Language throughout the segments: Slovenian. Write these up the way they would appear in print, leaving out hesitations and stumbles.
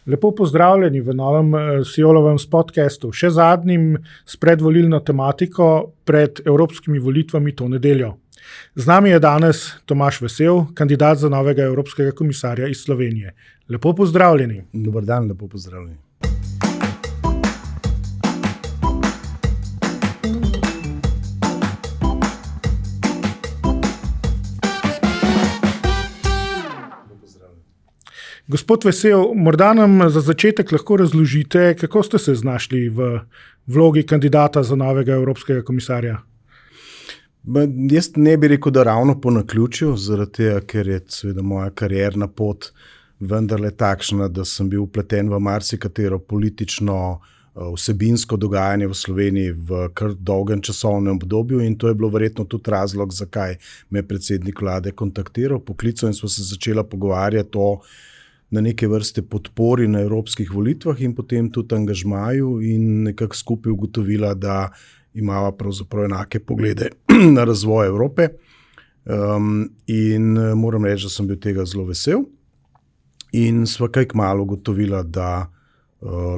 Lepo pozdravljeni v novem Sjolovem podcastu, še zadnjim s predvolilno tematiko pred evropskimi volitvami to nedeljo. Z nami je danes Tomaž Vesel, kandidat za novega evropskega komisarja iz Slovenije. Lepo pozdravljeni. Dober dan, lepo pozdravljeni. Gospod Vesel, morda nam za začetek lahko razložite, kako ste se znašli v vlogi kandidata za novega evropskega komisarja? Jaz ne bi rekel, da ravno po naključju, zaradi tega, ker je seveda moja karierna pot vendarle takšna, da sem bil vpleten v marsikatero politično vsebinsko dogajanje v Sloveniji v kar dolgem časovnem obdobju, in to je bilo verjetno tudi razlog, zakaj me je predsednik vlade kontaktiral, poklical in smo se začela pogovarjati o na neke vrste podpori na evropskih volitvah in potem tudi angažmaju in nekako skupaj ugotovila, da imava pravzaprav enake poglede na razvoj Evrope. In moram reči, da sem bil tega zelo vesel in sva kaj kmalu ugotovila, da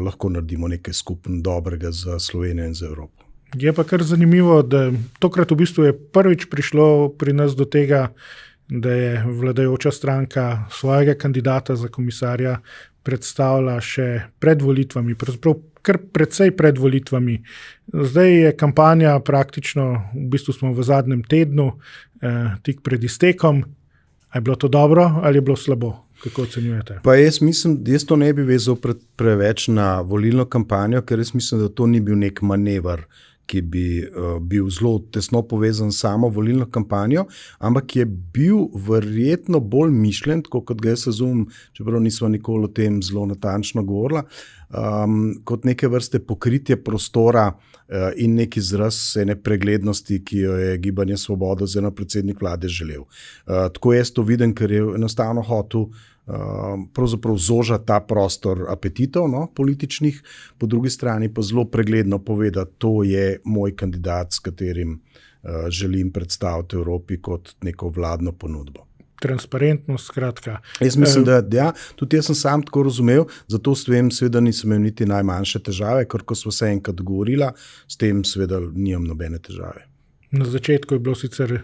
lahko naredimo nekaj skupno dobrega za Slovenijo in za Evropo. Je pa kar zanimivo, da tokrat v bistvu je prvič prišlo pri nas do tega, da je vladajoča stranka svojega kandidata za komisarja predstavila še pred volitvami, pravzaprav kar precej pred volitvami. Zdaj je kampanja praktično, v bistvu smo v zadnjem tednu, tik pred iztekom. A je bilo to dobro ali je bilo slabo? Kako ocenjujete? Pa jaz to ne bi vezal preveč na volilno kampanjo, ker jaz mislim, da to ni bil nek manever, ki bi bil zelo tesno povezan s samo volilno kampanjo, ampak je bil verjetno bolj mišljen, kot ga jaz razumem, čeprav nismo nikoli o tem zelo natančno govorila, kot neke vrste pokritje prostora in nek izraz ene preglednosti, ki jo je Gibanje Svoboda oziroma predsednik vlade želel. Tako jaz to vidim, ker je enostavno hotel pravzaprav zoža ta prostor apetitov, političnih, po drugi strani pa zelo pregledno povedati, to je moj kandidat, s katerim želim predstaviti Evropi kot neko vladno ponudbo. Transparentnost, skratka. Jaz mislim, da ja, tudi jaz sem sam tako razumel, zato s tem seveda nisem imel niti najmanjše težave, ker ko smo se enkrat govorila, s tem seveda nimam nobene težave. Na začetku je bilo sicer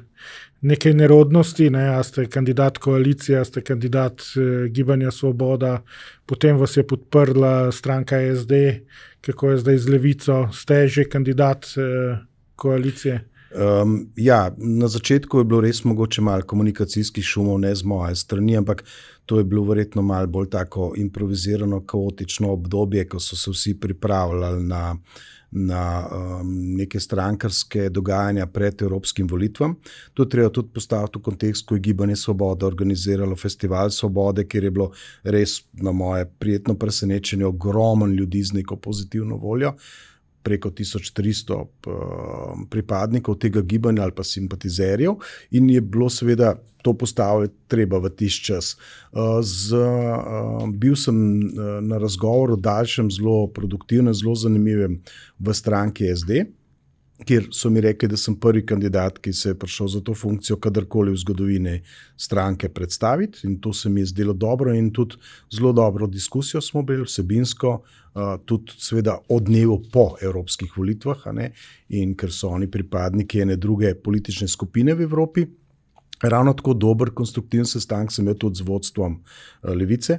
nekaj nerodnosti, a ste kandidat koalicije, ste kandidat Gibanja Svoboda, potem vas je podprla stranka SD, kako je zdaj z Levico, ste že kandidat koalicije? Ja, na začetku je bilo res mogoče malo komunikacijskih šumov, ne z moje strani, ampak to je bilo verjetno malo bolj tako improvizirano, kaotično obdobje, ko so se vsi pripravljali na neke strankarske dogajanja pred evropskim volitvam. To treba tudi postaviti v kontekst, ko je Gibanje Svoboda organiziralo Festival Svobode, kjer je bilo res na moje prijetno presenečenje ogromen ljudi z neko pozitivno voljo, preko 1300 pripadnikov tega gibanja ali pa simpatizerjev, in je bilo seveda to postaviti treba v tisti čas. Bil sem na razgovoru daljšem, zelo produktivnem, zelo zanimivem v stranki SD, kjer so mi rekli, da sem prvi kandidat, ki se je prišel za to funkcijo kadarkoli v zgodovini stranke predstaviti, in to se mi je zdelo dobro in tudi zelo dobro diskusijo smo bili vsebinsko, tudi seveda o dnevu po evropskih volitvah, in ker so oni pripadniki ene druge politične skupine v Evropi. Ravno tako dober konstruktiven sestanek sem imel tudi z vodstvom Levice,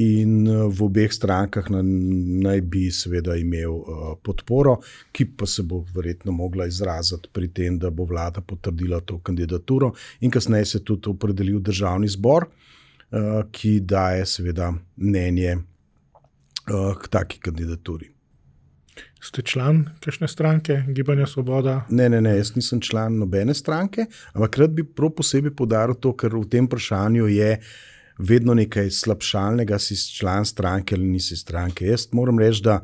in v obeh strankah naj bi seveda imel podporo, ki pa se bo verjetno mogla izraziti pri tem, da bo vlada potrdila to kandidaturo in kasneje se tudi opredelil državni zbor, ki daje seveda mnenje k taki kandidaturi. Ste član kakšne stranke, Gibanja Svoboda? Ne, jaz nisem član nobene stranke, ampak rad bi prav posebej poudaril to, ker v tem vprašanju je vedno nekaj slabšalnega, si član stranke ali nisi stranke. Jaz moram reči, da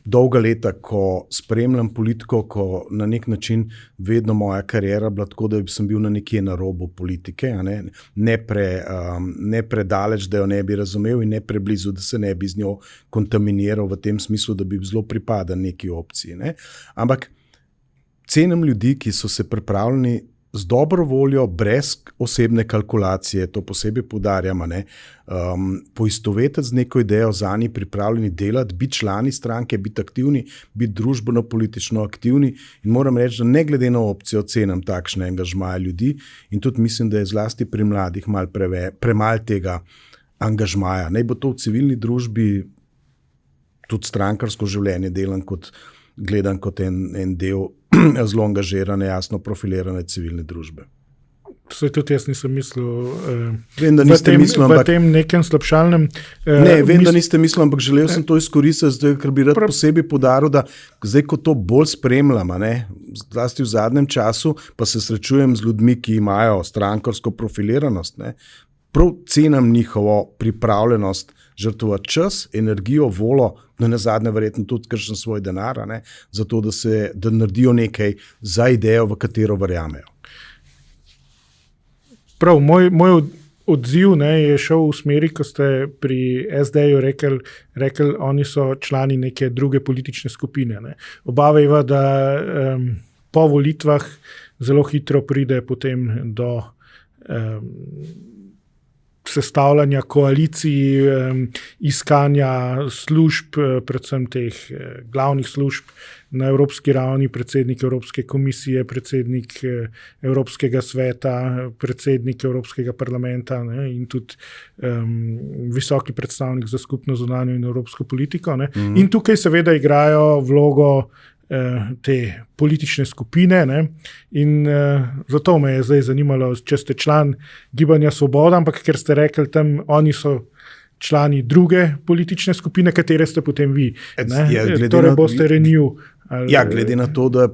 dolga leta, ko spremljam politiko, ko na nek način vedno moja kariera bila tako, da sem bil na nekje na robu politike, ne predaleč, da jo ne bi razumel in ne preblizu, da se ne bi z njo kontaminiral v tem smislu, da bi zelo pripadal neki opciji. Ampak cenim ljudi, ki so se pripravljeni z dobro voljo, brez osebne kalkulacije, to posebej poudarjamo, poistovetiti z neko idejo, za njih pripravljeni delati, biti člani stranke, biti aktivni, biti družbeno-politično aktivni. In moram reči, da ne glede na opcijo cenim takšne angažmaje ljudi in tudi mislim, da je zlasti pri mladih malo premalo tega angažmaja. Naj bo to v civilni družbi, tudi strankarsko življenje gledam kot en del zelo angažirane, jasno profilirane civilne družbe. Vse tudi jaz nisem mislil, vem, da niste mislili, v tem nekem slabšalnem. Da niste mislili, ampak želel sem to izkoristiti, ker bi rad posebej poudaril, da zdaj, ko to bolj spremljam, zlasti v zadnjem času, pa se srečujem z ljudmi, ki imajo strankarsko profiliranost, prav cenim njihovo pripravljenost žrtvovati čas, energijo, volo, nazadnje verjetno tudi kakšen svoj denar, zato da naredijo nekaj za idejo, v katero verjamejo. Prav, moj odziv je šel v smeri, ko ste pri SD-ju rekli, oni so člani neke druge politične skupine. Oba veva, da po volitvah zelo hitro pride potem do sestavljanja koalicij, iskanja služb, predvsem teh glavnih služb na evropski ravni, predsednik Evropske komisije, predsednik Evropskega sveta, predsednik Evropskega parlamenta in tudi visoki predstavnik za skupno zunanjo in evropsko politiko. In tukaj seveda igrajo vlogo te politične skupine in zato me je zdaj zanimalo, če ste član Gibanja Svoboda, ampak ker ste rekli tam, oni so člani druge politične skupine, katere ste potem vi. Torej boste Renew. Glede na to, da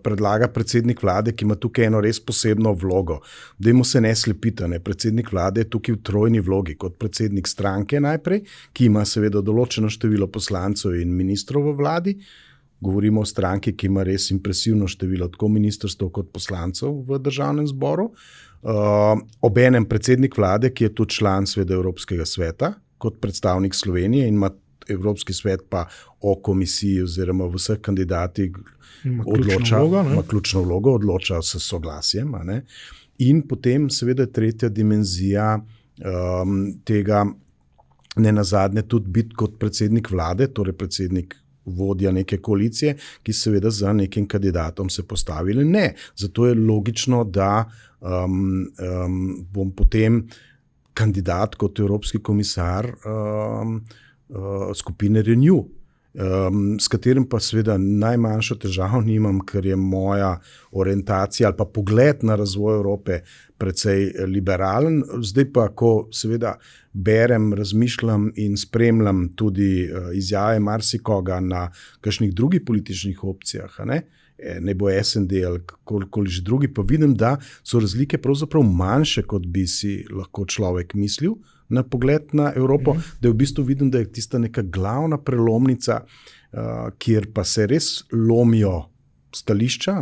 predlaga predsednik vlade, ki ima tukaj eno res posebno vlogo. Dajmo se ne slepiti, predsednik vlade je tukaj v trojni vlogi, kot predsednik stranke najprej, ki ima seveda določeno število poslancev in ministrov v vladi. Govorimo o stranki, ki ima res impresivno število tako ministrstev kot poslancev v državnem zboru. Obenem predsednik vlade, ki je tudi član sveta Evropskega sveta, kot predstavnik Slovenije in ima Evropski svet pa o komisiji oziroma v vseh kandidatih ima ključno vlogo, odloča s soglasjem. In potem seveda tretja dimenzija tega nenazadnje tudi biti kot predsednik vlade, torej predsednik vodja neke koalicije, ki seveda za nekim kandidatom se postavili. Ne, zato je logično, da bom potem kandidat kot evropski komisar skupine Renew, s katerim pa seveda najmanjšo težavo nimam, ker je moja orientacija ali pa pogled na razvoj Evrope precej liberalen. Zdaj pa, ko seveda berem, razmišljam in spremljam tudi izjave marsikoga na kakšnih drugih političnih opcijah, ne bo SND ali kolikoli že drugi, pa vidim, da so razlike pravzaprav manjše, kot bi si lahko človek mislil na pogled na Evropo, da v bistvu vidim, da je tista neka glavna prelomnica, kjer pa se res lomijo stališča,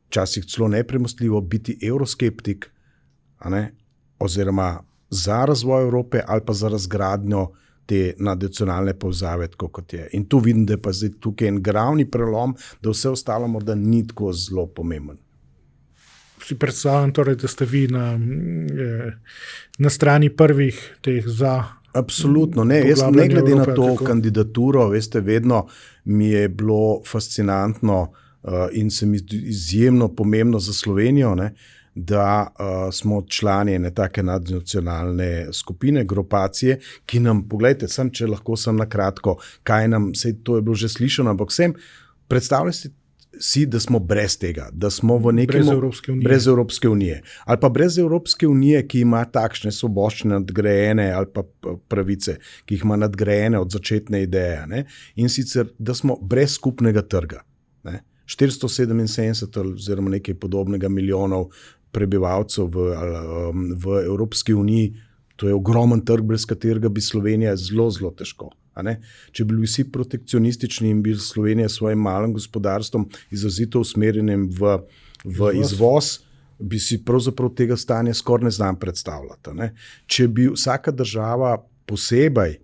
včasih celo nepremostljivo biti evroskeptik, oziroma za razvoj Evrope ali pa za razgradnjo te nadnacionalne povezave, tako kot je. In tu vidim, da je pa zdaj tukaj en glavni prelom, da vse ostalo morda ni tako zelo pomemben. Si predstavljam torej, da ste vi na strani prvih teh za. Absolutno, ne. Jaz ne glede na to kandidaturo, veste, vedno mi je bilo fascinantno in se mi izjemno pomembno za Slovenijo, da smo člani ene take nadnacionalne skupine, grupacije, ki nam, poglejte, če lahko sem na kratko, kaj nam, sej to je bilo že slišano, ampak predstavljajte si, da smo brez tega, da smo v nekem brez Evropske unije. Ali pa brez Evropske unije, ki ima takšne svoboščine nadgrajene ali pa pravice, ki jih ima nadgrajene od začetne ideje. In sicer, da smo brez skupnega trga. 477 oziroma nekaj podobnega milijonov prebivalcev v Evropski uniji, to je ogromen trg, brez katerega bi Slovenija zelo, zelo težko. Če bi bili vsi protekcionistični in bi Slovenija s svojim malim gospodarstvom izrazito usmerjenim v izvoz, bi si pravzaprav tega stanja skoraj ne znam predstavljati. Če bi vsaka država posebej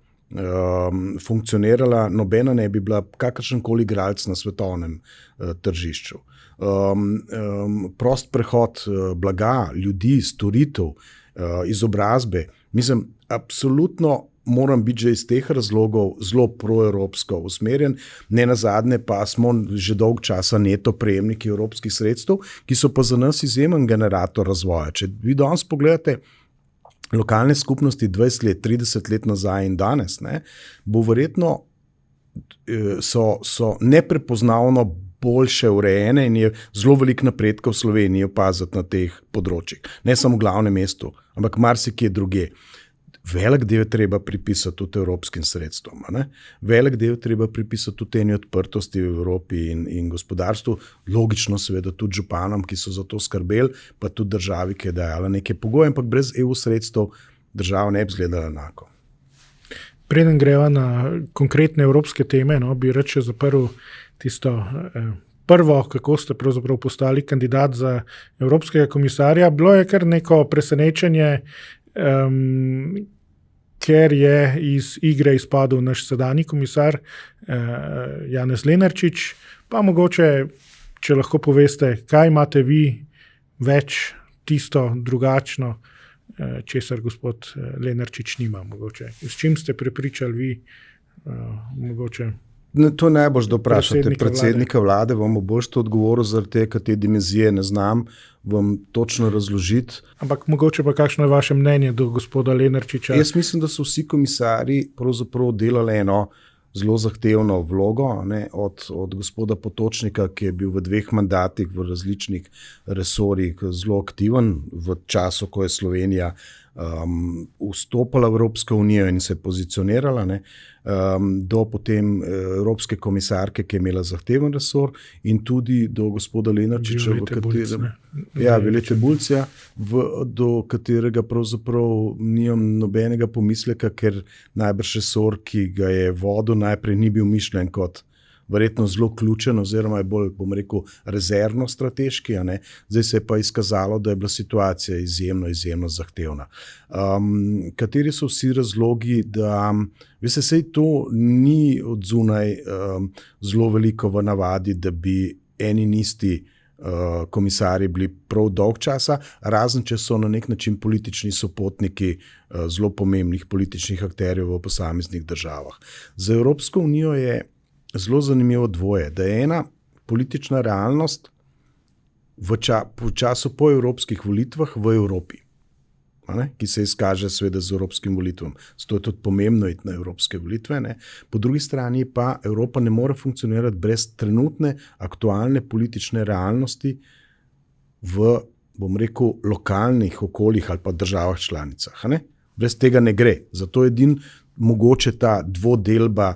funkcionirala, nobena ne bi bila kakršenkoli igralec na svetovnem tržišču. Prost prehod blaga, ljudi, storitev, izobrazbe, mislim, absolutno moram biti že iz teh razlogov zelo proevropsko usmerjen, ne nazadnje pa smo že dolg časa neto prejemniki evropskih sredstev, ki so pa za nas izjemen generator razvoja. Če vi danes pogledate lokalne skupnosti 20 let, 30 let nazaj in danes, ne, bo verjetno so neprepoznavno boljše urejene in je zelo veliko napredka v Sloveniji opaziti na teh področjih. Ne samo v glavnem mestu, ampak marsikje drugje. Velik del treba pripisati tudi evropskim sredstvom. Ne? Velik del treba pripisati tudi eni odprtosti v Evropi in gospodarstvu, logično seveda tudi županom, ki so za to skrbeli, pa tudi državi, ki je dajala neke pogoje, ampak brez EU sredstev država ne bi izgledala enako. Preden greva na konkretne evropske teme, bi rad še zaprl tisto prvo, kako ste pravzaprav postali kandidat za evropskega komisarja. Bilo je kar neko presenečenje, ker je iz igre izpadel naš sedanji komisar Janez Lenarčič. Pa mogoče, če lahko poveste, kaj imate vi več tisto drugačno, česar gospod Lenarčič nima mogoče. S čim ste prepričali vi mogoče? To najbolj doprašate predsednika vlade, vam bo boljš to odgovoril, zaradi tega, te dimenzije ne znam vam točno razložiti. Ampak mogoče pa kakšno je vaše mnenje do gospoda Lenarčiča? Jaz mislim, da so vsi komisarji pravzaprav delali eno zelo zahtevno vlogo, ne, od gospoda Potočnika, ki je bil v 2 mandatih v različnih resorjih zelo aktiven v času, ko je Slovenija vstopala v Evropsko unijo in se pozicionirala, ne, do potem evropske komisarke, ki je imela zahteven resor, in tudi do gospoda Lenarčiča, Violete Bulc, do katerega pravzaprav nimam nobenega pomisleka, ker najbrž resor, ki ga je vodil, najprej ni bil mišljen kot verjetno zelo ključen, oziroma je bolj, bom rekel, rezervno strateški, a ne? Zdaj se je pa izkazalo, da je bila situacija izjemno zahtevna. Kateri so vsi razlogi, da, veste, sej to ni od zunaj zelo veliko v navadi, da bi eni in isti komisarji bili prav dolg časa, razen če so na nek način politični sopotniki zelo pomembnih političnih akterjev v posameznih državah. Za Evropsko unijo je zelo zanimivo dvoje, da je ena politična realnost v času po evropskih volitvah v Evropi, ki se izkaže seveda z evropskim volitvom. Zato je tudi pomembno iti na evropske volitve. Ne? Po drugi strani pa Evropa ne more funkcionirati brez trenutne, aktualne politične realnosti v, bom rekel, lokalnih okoljih ali pa državah članicah. Ne? Brez tega ne gre. Zato je mogoče ta dvodelba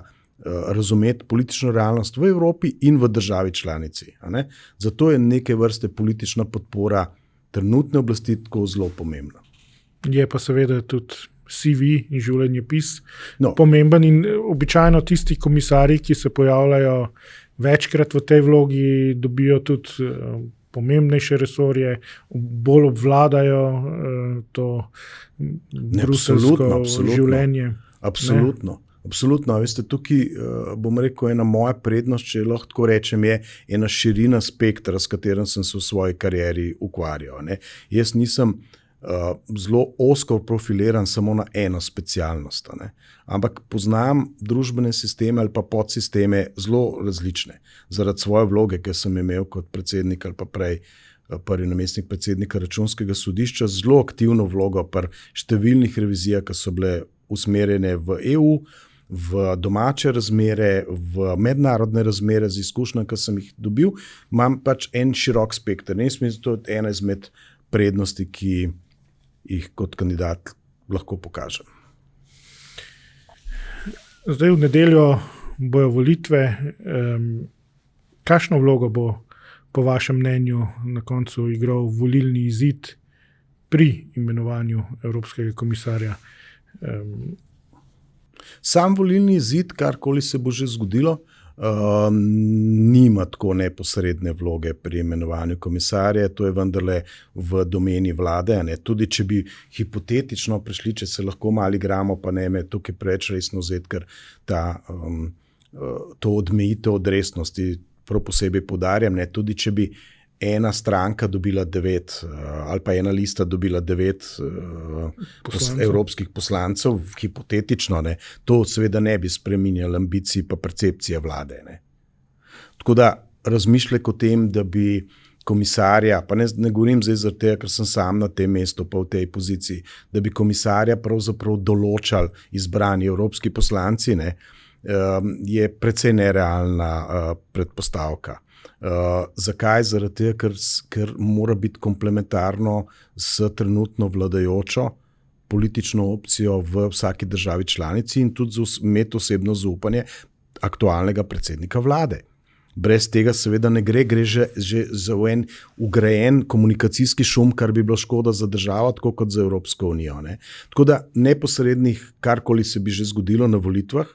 razumeti politično realnost v Evropi in v državi članici. Zato je neke vrste politična podpora trenutne oblasti tako zelo pomembna. Je pa seveda tudi CV in življenjepis pomemben in običajno tisti komisarji, ki se pojavljajo večkrat v tej vlogi, dobijo tudi pomembnejše resorje, bolj obvladajo to bruselsko življenje. Absolutno. Absolutno, veste, tukaj bom rekel, ena moja prednost, če lahko tako rečem, je ena širina spektra, s katerim sem se v svoji karieri ukvarjal. Ne. Jaz nisem zelo ozko profiliran samo na eno specialnost, ne. Ampak poznam družbene sisteme ali pa podsisteme zelo različne, zaradi svoje vloge, ki sem imel kot predsednik ali pa prej prvi namestnik predsednika Računskega sodišča, zelo aktivno vlogo pri številnih revizijah, ki so bile usmerjene v EU, v domače razmere, v mednarodne razmere z izkušnjami, ki sem jih dobil, imam pač en širok spekter. Mislim, da to je ena izmed prednosti, ki jih kot kandidat lahko pokažem. Zdaj v nedeljo bojo volitve. Kakšno vlogo bo po vašem mnenju na koncu igral volilni izid pri imenovanju evropskega komisarja? Sam volilni izid, karkoli se bo že zgodilo, nima tako neposredne vloge pri imenovanju komisarja, to je vendarle v domeni vlade. Ne. Tudi če bi hipotetično prišli, če se lahko malo igramo, pa ne me tukaj preveč resno vzeti, ker to odmejitev od resnosti prav posebej poudarjam, ne. Tudi če bi ena stranka dobila 9 ali pa ena lista dobila 9 evropskih poslancev, hipotetično, ne, to seveda ne bi spreminjalo ambicij pa percepcije vlade. Ne. Tako da razmišljaj o tem, da bi komisarja, pa ne govorim zdaj zaradi tega, ker sem sam na tem mestu pa v tej poziciji, da bi komisarja pravzaprav določali izbrani evropski poslanci, ne, je precej nerealna predpostavka. Zakaj? Zaradi tega, ker mora biti komplementarno s trenutno vladajočo politično opcijo v vsaki državi članici in tudi imeti osebno zaupanje aktualnega predsednika vlade. Brez tega seveda ne gre že za en ugrajen komunikacijski šum, kar bi bilo škoda za državo, tako kot za Evropsko unijo. Ne? Tako da neposrednih, karkoli se bi že zgodilo na volitvah,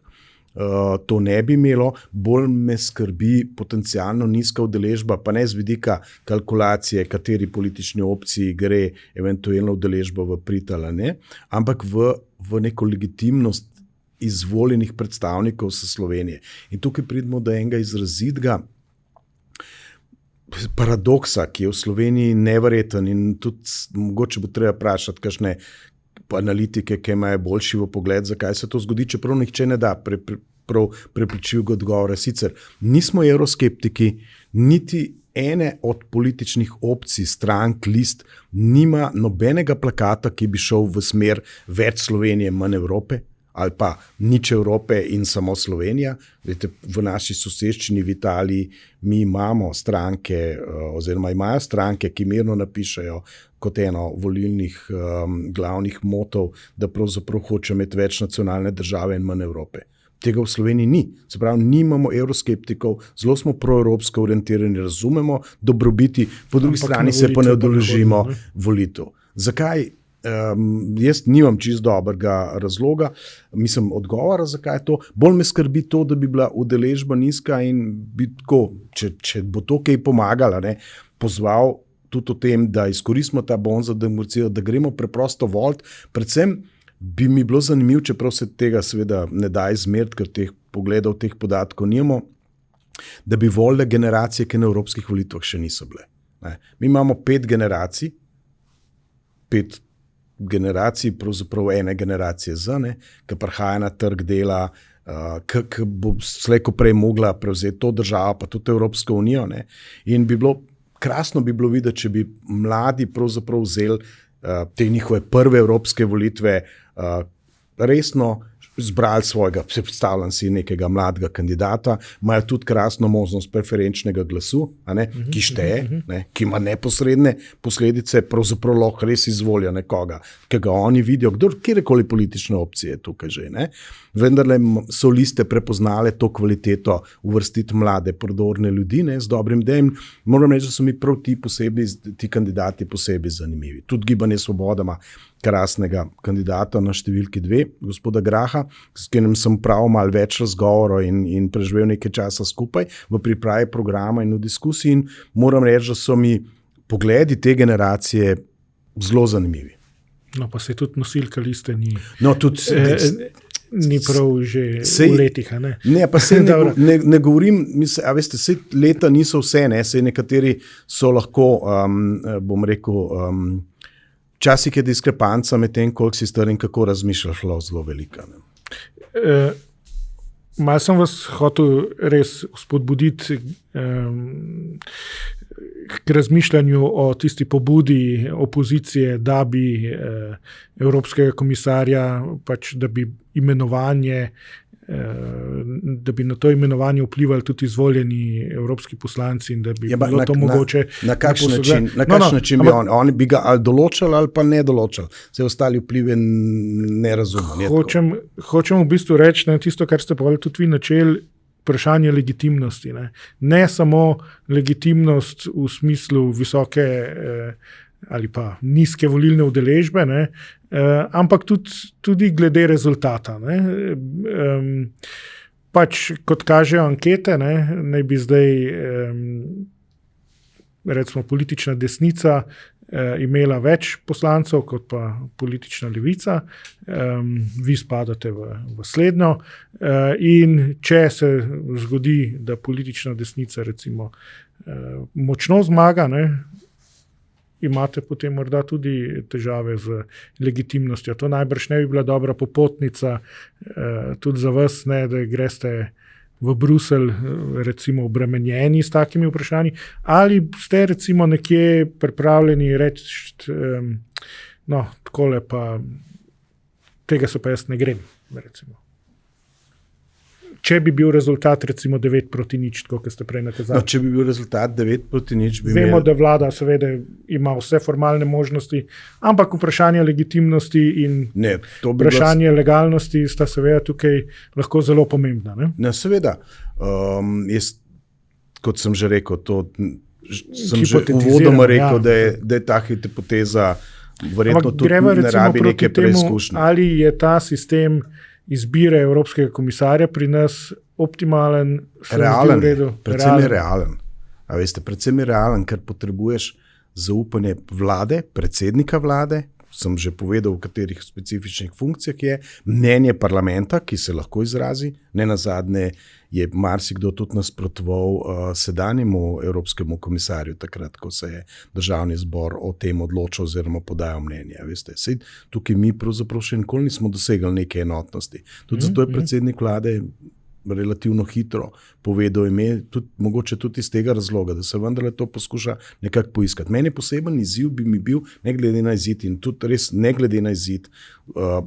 to ne bi imelo, bolj me skrbi potencialno nizka udeležba, pa ne z vidika kalkulacije, kateri politični opciji gre eventualno udeležba v prid ali ne, ampak v neko legitimnost izvoljenih predstavnikov s Slovenije. In tukaj pridemo do enega izrazitega paradoksa, ki je v Sloveniji neverjeten in tudi mogoče bo treba vprašati kakšne analitike, ki imajo boljši pogled, zakaj se to zgodi, čeprav nihče ne da prav prepričljivega odgovora. Sicer nismo evroskeptiki, niti ene od političnih opcij, strank, list nima nobenega plakata, ki bi šel v smer več Slovenije, manj Evrope, ali pa nič Evrope in samo Slovenija. Vete, v naši soseščini v Italiji mi imamo stranke, oziroma imajo stranke, ki mirno napišejo kot eno volilnih glavnih motov, da pravzaprav hoče imeti več nacionalne države in manj Evrope. Tega v Sloveniji ni. Se pravi, nimamo evroskeptikov, zelo smo proevropsko orientirani, razumemo dobrobiti, po drugi strani se pa ne odeležimo volitev. Zakaj? Jaz nimam čisto dobrega razloga, mislim odgovora, zakaj je to. Bolj me skrbi to, da bi bila udeležba nizka in bi tako, če bo to kaj pomagala, ne, pozval tudi o tem, da izkoristimo ta bon za demokracijo, da gremo preprosto voliti. Predvsem bi mi bilo zanimivo, čeprav se tega seveda ne da izmeriti, ker teh pogledov, teh podatkov nimamo, da bi volile generacije, ki na evropskih volitvah še niso bile. Ne. Mi imamo 5 generacij, 5 generacij, pravzaprav ene generacije Z, ki prihaja na trg dela, ki bo slej ko prej mogla prevzeti to državo, pa tudi Evropsko unijo. Ne. In krasno bi bilo videti, če bi mladi pravzaprav vzeli te njihove prve evropske volitve resno, zbrali svojega, predstavljam si nekega mladega kandidata, imajo tudi krasno možnost preferenčnega glasu, ki šteje, ki ima neposredne posledice, pravzaprav lahko res izvolijo nekoga, ki ga oni vidijo, kjerkoli politične opcije tukaj že. Ne? Vendarle so liste prepoznale to kvaliteto uvrstiti mlade, prodorne ljudi, ne, z dobrim idejem. Moram reči, da so mi prav ti kandidati posebej zanimivi. Tudi Gibanje Svoboda ima krasnega kandidata na številki 2, gospoda Graha, s katerim sem prav malo več razgovorov in preživel nekaj časa skupaj v pripravi programa in v diskusiji in moram reči, da so mi pogledi te generacije zelo zanimivi. No, pa se tudi nosilka liste ni. No, tudi ni prav že v letih, a ne? Ne, pa se ne govorim, a veste, sej leta niso vse, ne, sej nekateri so lahko, bom rekel, včasih je diskrepanca med tem, koliko si star in kako razmišljaš, zelo velika. Malo sem vas hotel res spodbuditi k razmišljanju o tisti pobudi opozicije, da bi evropskega komisarja, pač da bi imenovanje, da bi na to imenovanje vplivali tudi izvoljeni evropski poslanci in da bi bilo to mogoče. Na kakšen način bi oni bi ga ali določali ali pa ne določali. Se ostali vplive ne razumem. Hočem v bistvu reči, ne, tisto, kar ste povedali tudi vi načeli, vprašanje legitimnosti. Ne samo legitimnost v smislu visoke ali pa nizke volilne udeležbe, ne, ampak tudi glede rezultata. Ne. pač, kot kažejo ankete, naj bi zdaj recimo politična desnica imela več poslancev kot pa politična levica, vi spadate v slednjo, in če se zgodi, da politična desnica recimo močno zmaga, imate potem morda tudi težave z legitimnostjo. To najbrž ne bi bila dobra popotnica tudi za vas, da greste v Bruselj recimo obremenjeni s takimi vprašanji, ali ste recimo nekje pripravljeni reči, no, takole pa, tega se pa jaz ne grem, recimo. Če bi bil rezultat recimo 9-0, tako kot ste prej nakazali. No, če bi bil rezultat 9-0, bi Vemo, da vlada seveda ima vse formalne možnosti, ampak vprašanje legitimnosti in vprašanje legalnosti sta seveda tukaj lahko zelo pomembna. Ne, seveda. Jaz, kot sem že rekel, sem že uvodoma rekel, da je ta hipoteza verjetno tudi ne rabi neke preizkušnje. Ali je ta sistem izbire Evropskega komisarja pri nas optimalen? Realen, predvsem je realen. A veste, predvsem je realen, ker potrebuješ zaupanje vlade, predsednika vlade, sem že povedal, v katerih specifičnih funkcijah je, mnenje parlamenta, ki se lahko izrazi, ne nazadnje je marsikdo tudi nasprotoval sedanjemu Evropskemu komisarju, takrat, ko se je Državni zbor o tem odločil oziroma podajal mnenje. Veste, tukaj mi pravzaprav še nikoli nismo dosegli neke enotnosti. Tudi zato je predsednik vlade relativno hitro povedal ime, mogoče tudi iz tega razloga, da se vendarle to poskuša nekako poiskati. Meni poseben izziv bi mi bil, ne glede na izid, in tudi res ne glede na izid,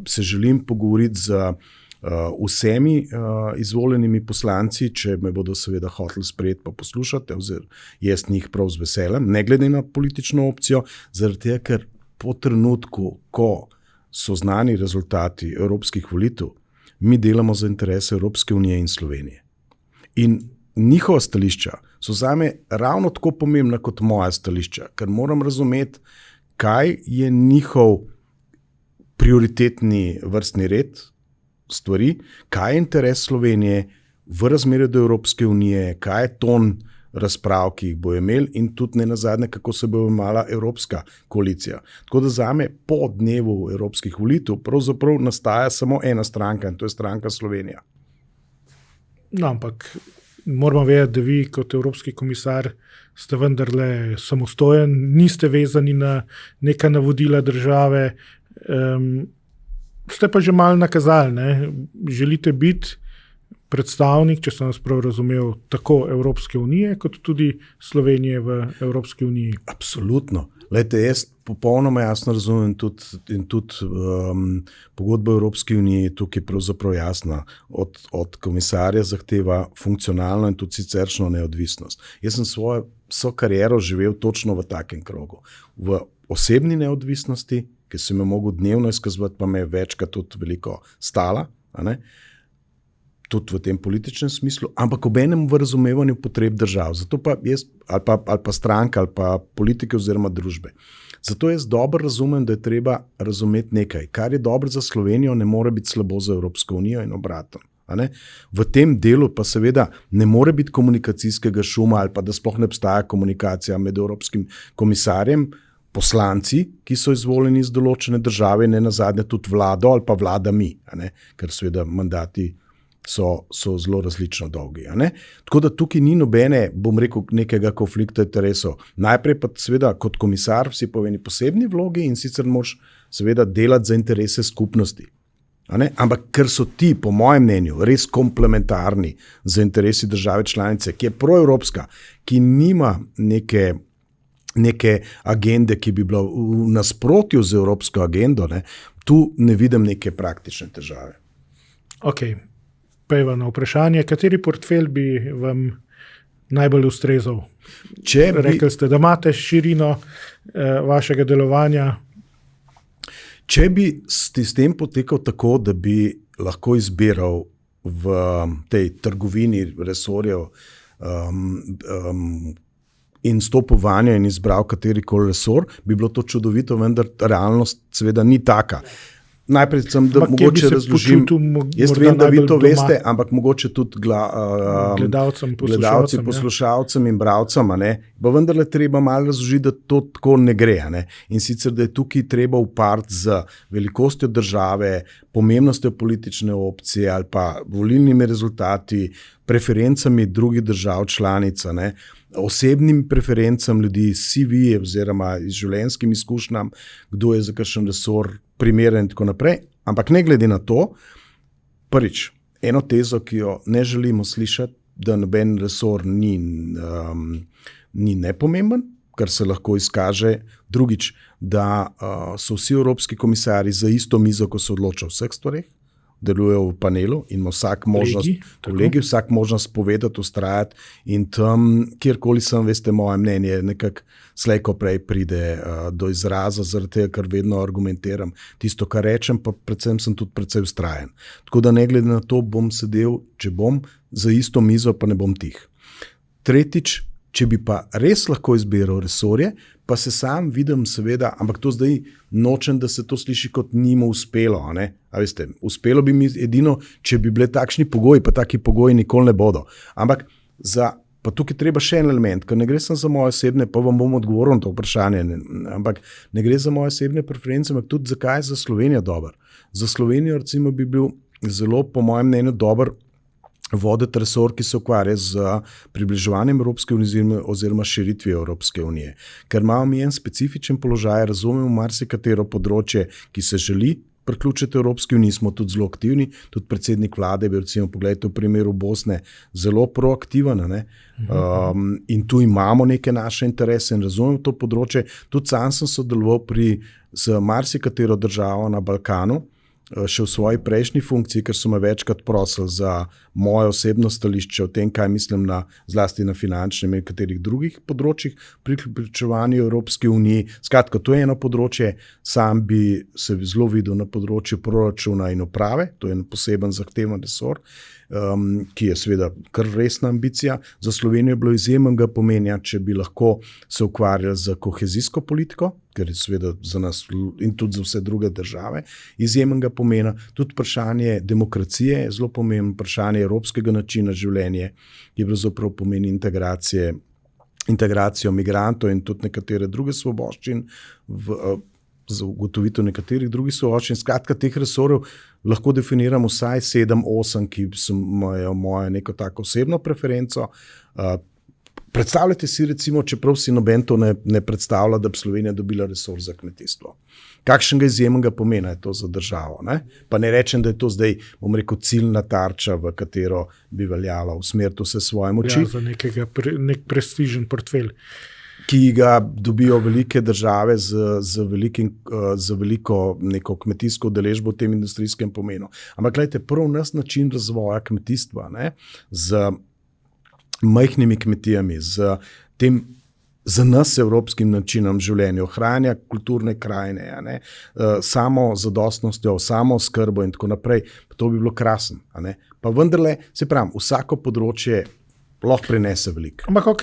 se želim pogovoriti z vsemi izvoljenimi poslanci, če me bodo seveda hoteli sprejeti pa poslušati, oziroma jaz njih prav z veseljem, ne glede na politično opcijo, zaradi tega, ker po trenutku, ko so znani rezultati evropskih volitev, mi delamo za interese Evropske unije in Slovenije. In njihova stališča so zame ravno tako pomembna kot moja stališča, ker moram razumeti, kaj je njihov prioritetni vrstni red stvari, kaj je interes Slovenije v razmerju do Evropske unije, kaj je ton razprav, ki jih bo imeli, in tudi ne nazadnje, kako se bo imala Evropska koalicija. Tako da zame po dnevu evropskih volitev pravzaprav nastaja samo ena stranka, in to je stranka Slovenija. No, ampak moramo vedeti, da vi kot evropski komisar ste vendarle samostojen, niste vezani na neka navodila države, ste pa že malo nakazali, želite biti predstavnik, če sem vas prav razumel, tako Evropske unije, kot tudi Slovenije v Evropski uniji. Absolutno. Glejte, jaz popolnoma jasno razumem tudi pogodba Evropske unije tukaj pravzaprav jasna. Od komisarja zahteva funkcionalno in tudi siceršno neodvisnost. Jaz sem vso kariero živel točno v takem krogu. V osebni neodvisnosti, ki sem jo mogel dnevno izkazovati, pa me je večkrat tudi veliko stala, tudi v tem političnem smislu, ampak obenem v razumevanju potreb držav. Zato pa jaz, ali pa stranka, ali pa politike oziroma družbe. Zato jaz dobro razumem, da je treba razumeti nekaj. Kar je dobro za Slovenijo, ne more biti slabo za Evropsko unijo in obratno. V tem delu pa seveda ne more biti komunikacijskega šuma, ali pa da sploh ne obstaja komunikacija med evropskim komisarjem, poslanci, ki so izvoljeni iz določene države, ne nazadnje tudi vlado ali pa vladami, ker seveda mandati so zelo različno dolgi. Tako da tukaj ni nobene, bom rekel, nekega konflikta interesov. Najprej pa seveda kot komisar si po eni posebni vlogi in sicer moraš seveda delati za interese skupnosti. Ampak ker so ti, po mojem mnenju, res komplementarni za interesi države članice, ki je proevropska, ki nima neke agende, ki bi bila v nasprotju z evropsko agendo, tu ne vidim neke praktične težave. Ok. Pejva na vprašanje, kateri portfelj bi vam najbolj ustrezal? Rekli ste, da imate širino vašega delovanja. Če bi sistem potekal tako, da bi lahko izbiral v tej trgovini resorjev in stopovanja in izbral katerikoli resor, bi bilo to čudovito, vendar realnost seveda ni taka. Najprej sem, da mogoče razložim. Jaz vem, da vi to veste, ampak mogoče tudi gledalcem, poslušalcem in bralcem, pa vendarle treba malo razložiti, da to tako ne gre. In sicer, da je tukaj treba upariti z velikostjo države, pomembnostjo politične opcije ali pa volilnimi rezultati, preferencami drugih držav članic, osebnim preferencam ljudi, CV oziroma življenjskim izkušnjam, kdo je za kakšen resor primeren in tako naprej. Ampak ne glede na to, prvič, eno tezo, ki jo ne želimo slišati, da noben resor ni nepomemben, kar se lahko izkaže. Drugič, da so vsi evropski komisarji za isto mizo, ko se odloča o vseh stvareh, delujejo v panelu in ima vsak možnost povedati, ustrajati in tam, kjerkoli sem, veste, moje mnenje nekako slejko prej pride do izraza, zaradi tega, ker vedno argumentiram tisto, kar rečem, pa predvsem sem tudi precej ustrajen. Tako da ne glede na to bom sedel, če bom za isto mizo, pa ne bom tih. Tretjič, če bi pa res lahko izbiral resorje, pa se sam vidim seveda, ampak to zdaj nočem, da se to sliši kot njima uspelo. A veste, uspelo bi mi edino, če bi bile takšni pogoji, pa taki pogoji nikoli ne bodo. Ampak pa tukaj treba še en element, ker ne gre samo za moje osebne, pa vam bom odgovoril na to vprašanje, ampak ne gre za moje osebne preference, ampak tudi zakaj je za Slovenijo dober. Za Slovenijo recimo bi bil zelo, po mojem mnenju, dober voditi resor, ki se ukvarja z približevanjem Evropske unije oziroma širitvijo Evropske unije. Ker imamo mi en specifičen položaj, razumemo marsikatero področje, ki se želi priključiti Evropski uniji, smo tudi zelo aktivni, tudi predsednik vlade bi recimo, pogledajte v primeru Bosne, zelo proaktiven, in tu imamo neke naše interese in razumemo to področje. Tudi sam sem sodeloval z marsikatero državo na Balkanu, še v svoji prejšnji funkciji, ker so me večkrat prosili za moje osebno stališče o tem, kaj mislim zlasti na finančnem in katerih drugih področjih pri priključevanju Evropske unije. Skratka, to je eno področje, sam bi se zelo videl na področju proračuna in uprave, to je en poseben zahteven resor, ki je seveda kar resna ambicija. Za Slovenijo je bilo izjemnega pomena, če bi lahko se ukvarjali z kohezijsko politiko, ker je seveda za nas in tudi za vse druge države izjemnega pomena. Tudi vprašanje demokracije je zelo pomembno, vprašanje evropskega načina življenja, ki pravzaprav pomeni integracijo migrantov in tudi nekatere druge svoboščin, za ugotovitev nekaterih drugih svoboščin. Skratka, teh resorjev lahko definiramo vsaj 7-8, ki imajo mojo neko tako osebno preferenco. Predstavljajte si recimo, čeprav si noben to ne predstavlja, da bi Slovenija dobila resor za kmetijstvo. Kakšnega izjemnega pomena je to za državo? Pa ne rečem, da je to zdaj, bom rekel, ciljna tarča, v katero bi veljalo usmeriti vse svoje moči. Ja, za nek prestižen portfelj. Ki ga dobijo velike države z veliko neko kmetijsko udeležbo v tem industrijskem pomenu. Ampak gledajte, prv nas način razvoja kmetijstva, z majhnimi kmetijami, z nas evropskim načinom življenja, ohranjanja kulturne krajine, samo zadostnostjo, samo skrbo in tako naprej, to bi bilo krasno. Pa vendarle, se pravim, vsako področje lahko prinese veliko. Ampak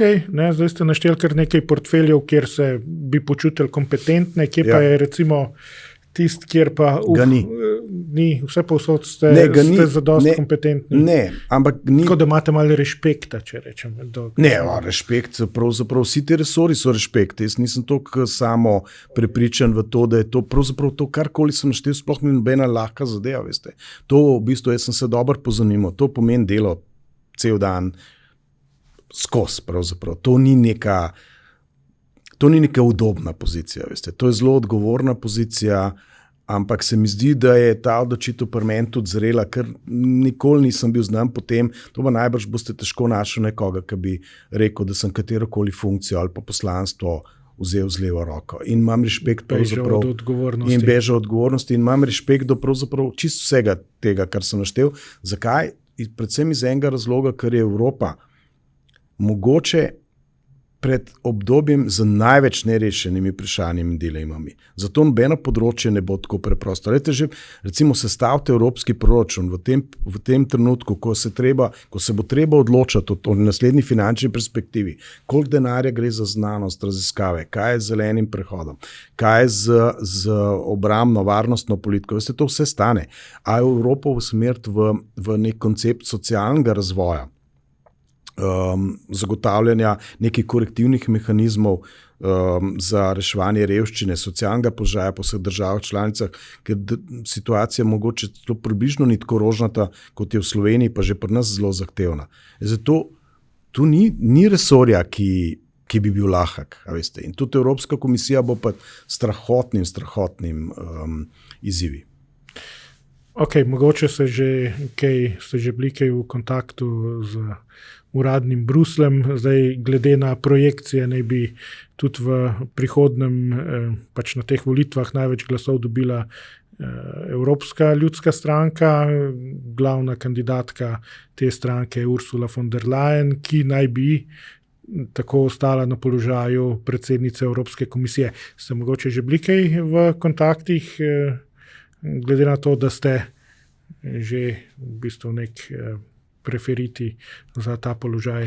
zdaj ste našteli kar nekaj portfeljev, kjer se bi počutili kompetentne, kje pa je recimo tisti, kjer pa ni, vse povsod ste zadosti kompetentni. Ne, ampak ni. Tako da imate malo respekta, če rečem. Respekt, pravzaprav vsi ti resori so respekt. Jaz nisem toliko samo prepričan v to, da je to pravzaprav to, karkoli sem naštel, sploh ni nobena lahka zadeva, veste. To v bistvu, jaz sem se dobro pozanimal, to pomeni delo cel dan skozi, pravzaprav. To ni neka udobna pozicija, veste. To je zelo odgovorna pozicija, ampak se mi zdi, da je ta odločitev pri meni tudi zrela, ker nikoli nisem bil znan potem, to pa najbrž boste težko našli nekoga, ki bi rekel, da sem katerokoli funkcijo ali pa poslanstvo vzel z levo roko. In imam respekt pravzaprav od odgovornosti. In bežal od odgovornosti in imam respekt do pravzaprav čisto vsega tega, kar sem naštel. Zakaj? Predvsem iz enega razloga, ker je Evropa mogoče pred obdobjem z največ nerešenimi vprašanjimi in dilemami. Zato nobeno področje ne bo tako preprosto. Recimo sestavite evropski proračun v tem trenutku, ko se bo treba odločati o naslednji finančni perspektivi, koliko denarja gre za znanost, raziskave, kaj je z zelenim prehodom, kaj je z obrambno, varnostno politiko. Veste, to vse stane. A je Evropa usmeriti v nek koncept socialnega razvoja, zagotavljanja nekih korektivnih mehanizmov za reševanje revščine, socialnega položaja po vseh državah članicah, ker situacija mogoče celo približno ni tako rožnata, kot je v Sloveniji, pa že pri nas zelo zahtevna. Zato tu ni resorja, ki bi bil lahek, veste. In tudi Evropska komisija bo pa strahotnim izzivi. Ok, mogoče ste že bili kaj v kontaktu z uradnim Brusljem, zdaj glede na projekcije naj bi tudi v prihodnem, pač na teh volitvah največ glasov dobila Evropska ljudska stranka, glavna kandidatka te stranke je Ursula von der Leyen, ki naj bi tako ostala na položaju predsednice Evropske komisije. Ste mogoče že bili kaj v kontaktih, glede na to, da ste že v bistvu nek preferiti za ta položaj?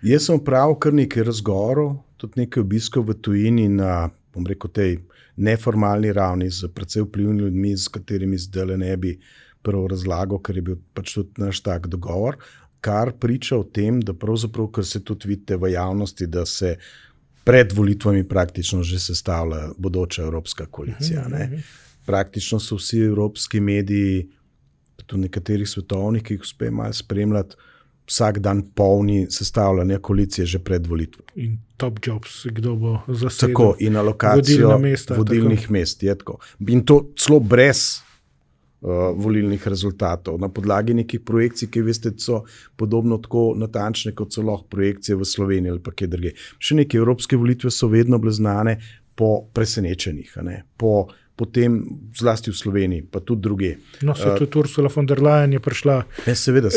Jaz sem pravil kar nekaj razgovorov, tudi nekaj obiskov v tujini na, bom rekel, tej neformalni ravni z precej vplivnimi ljudmi, s katerimi zdaj ne bi prav razlagal, ker je bil pač tudi naš tak dogovor, kar priča o tem, da pravzaprav, ker se tudi vidite v javnosti, da se pred volitvami praktično že sestavlja bodoča Evropska koalicija. Praktično so vsi evropski mediji, tudi nekaterih svetovnih, ki jih uspe malo spremljati, vsak dan polni sestavljanja koalicije že pred volitvami. In top jobs, kdo bo zasedel tako, in alokacijo vodilnih mest. Je tako. In to celo brez volilnih rezultatov, na podlagi nekih projekcij, ki veste, so podobno tako natančne, kot so lahko projekcije v Sloveniji ali pa kje druge. Še neke evropske volitve so vedno bile znane po presenečenjih, potem zlasti v Sloveniji, pa tudi druge. No, se tudi Ursula von der Leyen je prišla. Seveda,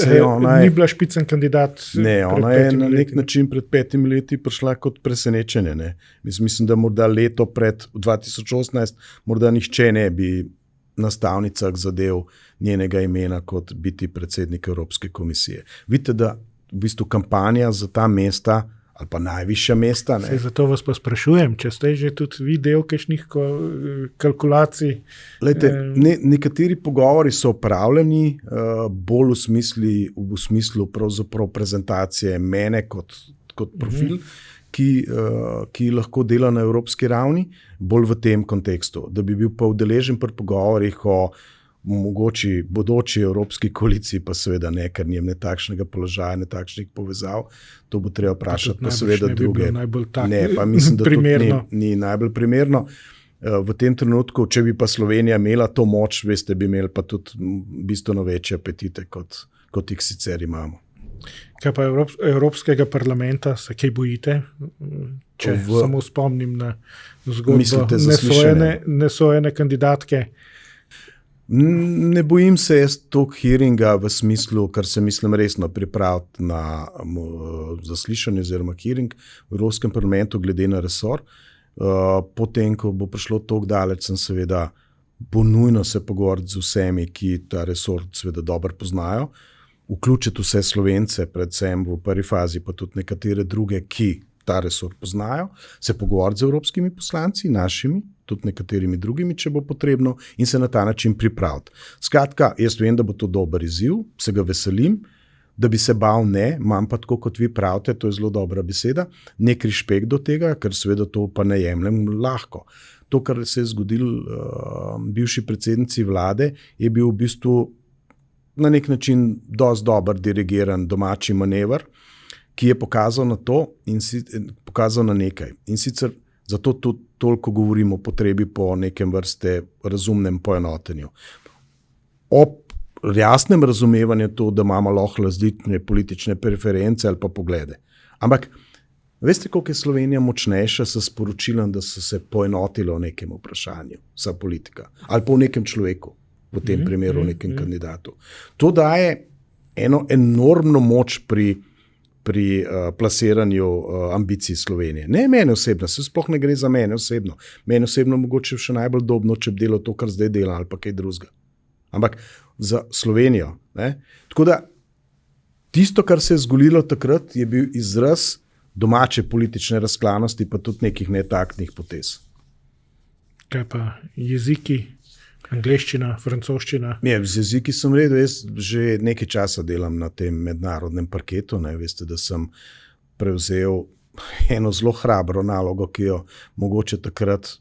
ni bila špicen kandidat. Ne, ona je na nek način pred 5 leti prišla kot presenečenje. Mislim, da morda leto pred 2018, morda nihče ne bi na stavnicah zadev njenega imena kot biti predsednik Evropske komisije. Vidite, da v bistvu kampanja za ta mesta ali pa najvišja mesta. Zato vas pa sprašujem, če ste že tudi vi del kakšnih kalkulacij. Lejte, nekateri pogovori so opravljeni bolj v smislu pravzaprav prezentacije mene kot profil, ki lahko dela na evropski ravni, bolj v tem kontekstu, da bi bil pa udeležen pri pogovorih o mogoči bodoči evropski koaliciji, pa seveda ne, ker nijem ne takšnega položaja, ne takšnih povezav. To bo treba vprašati, pa seveda druge. Ne, pa mislim, da tudi ni najbolj primerno. V tem trenutku, če bi pa Slovenija imela to moč, veste, bi imeli pa tudi bistveno večje apetite, kot jih sicer imamo. Kaj pa Evropskega parlamenta, se kaj bojite? Če samo spomnim na zgodbo nesojene kandidatke. Ne bojim se jaz toliko hearinga v smislu, kar se mislim resno pripraviti na zaslišanje oziroma hearing v Evropskem parlamentu glede na resor. Potem, ko bo prišlo toliko daleč, sem seveda bo nujno se pogovoriti z vsemi, ki ta resor seveda dobro poznajo, vključiti vse Slovence, predvsem v prvi fazi, pa tudi nekatere druge, ki ta resor poznajo, se pogovoriti z evropskimi poslanci, našimi, tudi nekaterimi drugimi, če bo potrebno, in se na ta način pripraviti. Skratka, jaz vem, da bo to dober izziv, se ga veselim, da bi se bal ne, imam pa tako, kot vi pravite, to je zelo dobra beseda, nek respekt do tega, ker seveda to pa ne jemljem lahko. To, kar se je zgodilo bivši predsednici vlade, je bil v bistvu na nek način dosti dober dirigiran domači manever, ki je pokazal na to in pokazal na nekaj. In sicer zato tudi toliko govorimo o potrebi po nekem vrste razumnem poenotenju. Ob jasnem razumevanju to, da imamo lahko različne politične preference ali pa poglede. Ampak veste, koliko je Slovenija močnejša s sporočilom, da so se poenotili o nekem vprašanju, vsa politika, ali pa o nekem človeku, v tem primeru o nekem kandidatu. To daje eno enormno moč pri pri plasiranju ambicij Slovenije. Ne meni osebno, se sploh ne gre za mene osebno. Meni osebno mogoče še najbolj udobno, če bi delal to, kar zdaj delam, ali pa kaj drugega. Ampak za Slovenijo. Ne? Tako da tisto, kar se je zgodilo takrat, je bil izraz domače politične razklanosti, pa tudi nekih netaktnih potez. Kaj pa jeziki? Angleščina, francoščina. Z jeziki sem rekel, jaz že nekaj časa delam na tem mednarodnem parketu. Ne. Veste, da sem prevzel eno zelo hrabro nalogo, ki jo mogoče takrat,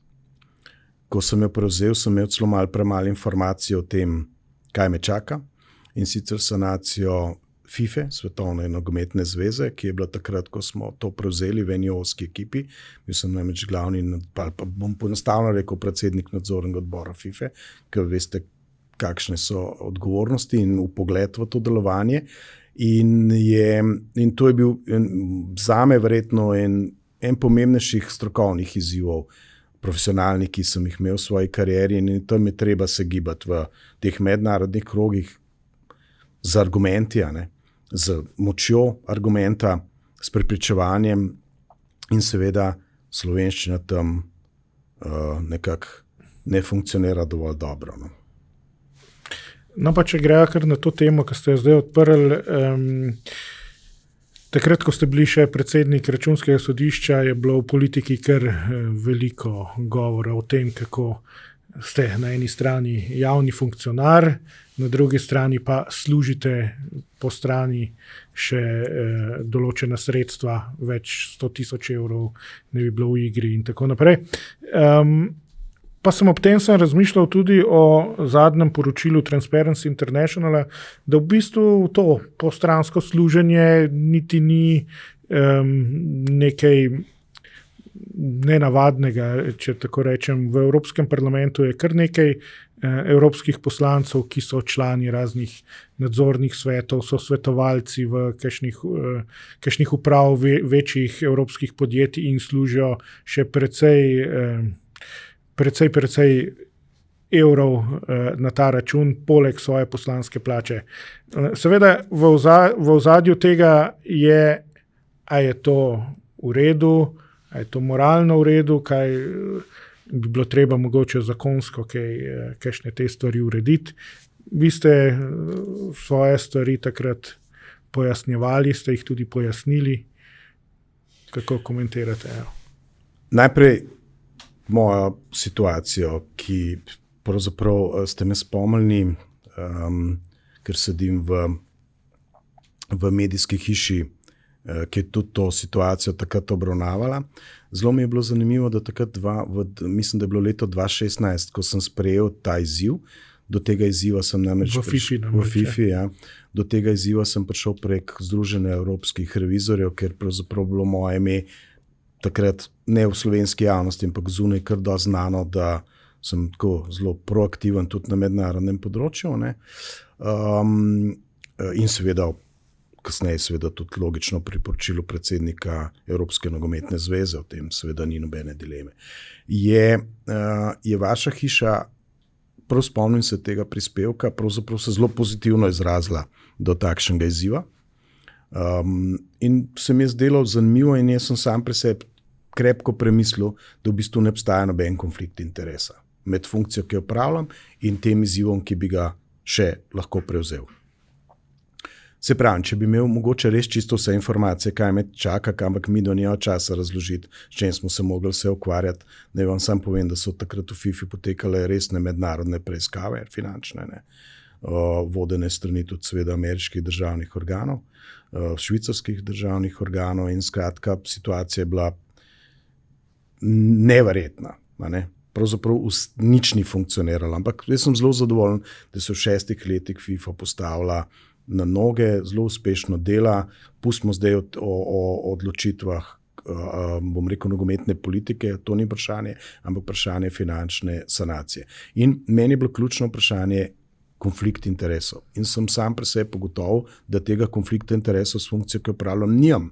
ko sem jo prevzel, sem imel celo malo premalo informacij o tem, kaj me čaka. In sicer sanacijo FIFA, Svetovne nogometne zveze, ki je bila takrat, ko smo to prevzeli v eni ovski ekipi. Bil sem namreč glavni, pa bom poenostavljeno rekel, predsednik nadzornega odbora FIFA, ker veste, kakšne so odgovornosti in vpogled v to delovanje. In to je bil zame verjetno en pomembnejših strokovnih izzivov, profesionalnih, ki sem jih imel v svoji karieri, in tam je treba se gibati v teh mednarodnih krogih z argumenti, z močjo argumenta, s prepričevanjem, in seveda slovenščina tam nekako ne funkcionira dovolj dobro. No, pa če grejo kar na to temo, ki ste jo zdaj odprli, takrat, ko ste bili še predsednik Računskega sodišča, je bilo v politiki kar veliko govora o tem, kako ste na eni strani javni funkcionar, na drugi strani pa služite po strani še določena sredstva, več 100,000 evrov ne bi bilo v igri in tako naprej. Pa ob tem sem razmišljal tudi o zadnjem poročilu Transparency Internationala, da v bistvu to postransko služenje niti ni nekaj nenavadnega, če tako rečem. V Evropskem parlamentu je kar nekaj evropskih poslancev, ki so člani raznih nadzornih svetov, so svetovalci v kakšnih uprav večjih evropskih podjetij in služijo še precej evrov na ta račun, poleg svoje poslanske plače. Seveda v ozadju tega je, a je to v redu, a je to moralno v redu, kaj bi bilo treba mogoče zakonsko kakšne te stvari urediti. Vi ste svoje stvari takrat pojasnjevali, ste jih tudi pojasnili. Kako komentirate? Najprej mojo situacijo, ki pravzaprav ste me spomnili, ker sedim v medijski hiši, ki je tudi to situacijo takrat obravnavala. Zelo mi je bilo zanimivo, da takrat, mislim, da je bilo leto 2016, ko sem sprejel ta izziv. Do tega izziva sem namreč v FIFA, ja. Do tega izziva sem prišel prek Združenja evropskih revizorjev, ker pravzaprav bilo moje ime takrat ne v slovenski javnosti, ampak zunaj kar dosti znano, da sem tako zelo proaktiven tudi na mednarodnem področju. In seveda kasneje seveda tudi logično priporočilo predsednika Evropske nogometne zveze, o tem seveda ni nobene dileme. Je vaša hiša, prav spomnim se tega prispevka, pravzaprav se zelo pozitivno izrazila do takšnega izziva. In se mi je zdelo zanimivo in jaz sem sam pri sebi krepko premislil, da v bistvu ne obstaja noben konflikt interesa med funkcijo, ki jo opravljam, in tem izzivom, ki bi ga še lahko prevzel. Se pravi, če bi imel mogoče res čisto vse informacije, kaj me čaka, ampak mi do njeho časa razložiti, s čem smo se mogli vse ukvarjati. Naj vam sam povem, da so takrat v FIFA potekale resne mednarodne preiskave, finančne, vodene strani tudi seveda ameriških državnih organov, švicarskih državnih organov, in skratka situacija je bila neverjetna. Pravzaprav nič ni funkcioniralo, ampak jaz sem zelo zadovoljen, da se v 6 letih FIFA postavila na noge, zelo uspešno dela. Pustimo zdaj o odločitvah, bom rekel, nogometne politike, to ni vprašanje, ampak vprašanje finančne sanacije. In meni je bilo ključno vprašanje konflikt interesov. In sem sam pri sebi pogotovil, da tega konflikta interesov s funkcijo, ki jo opravljam, nimam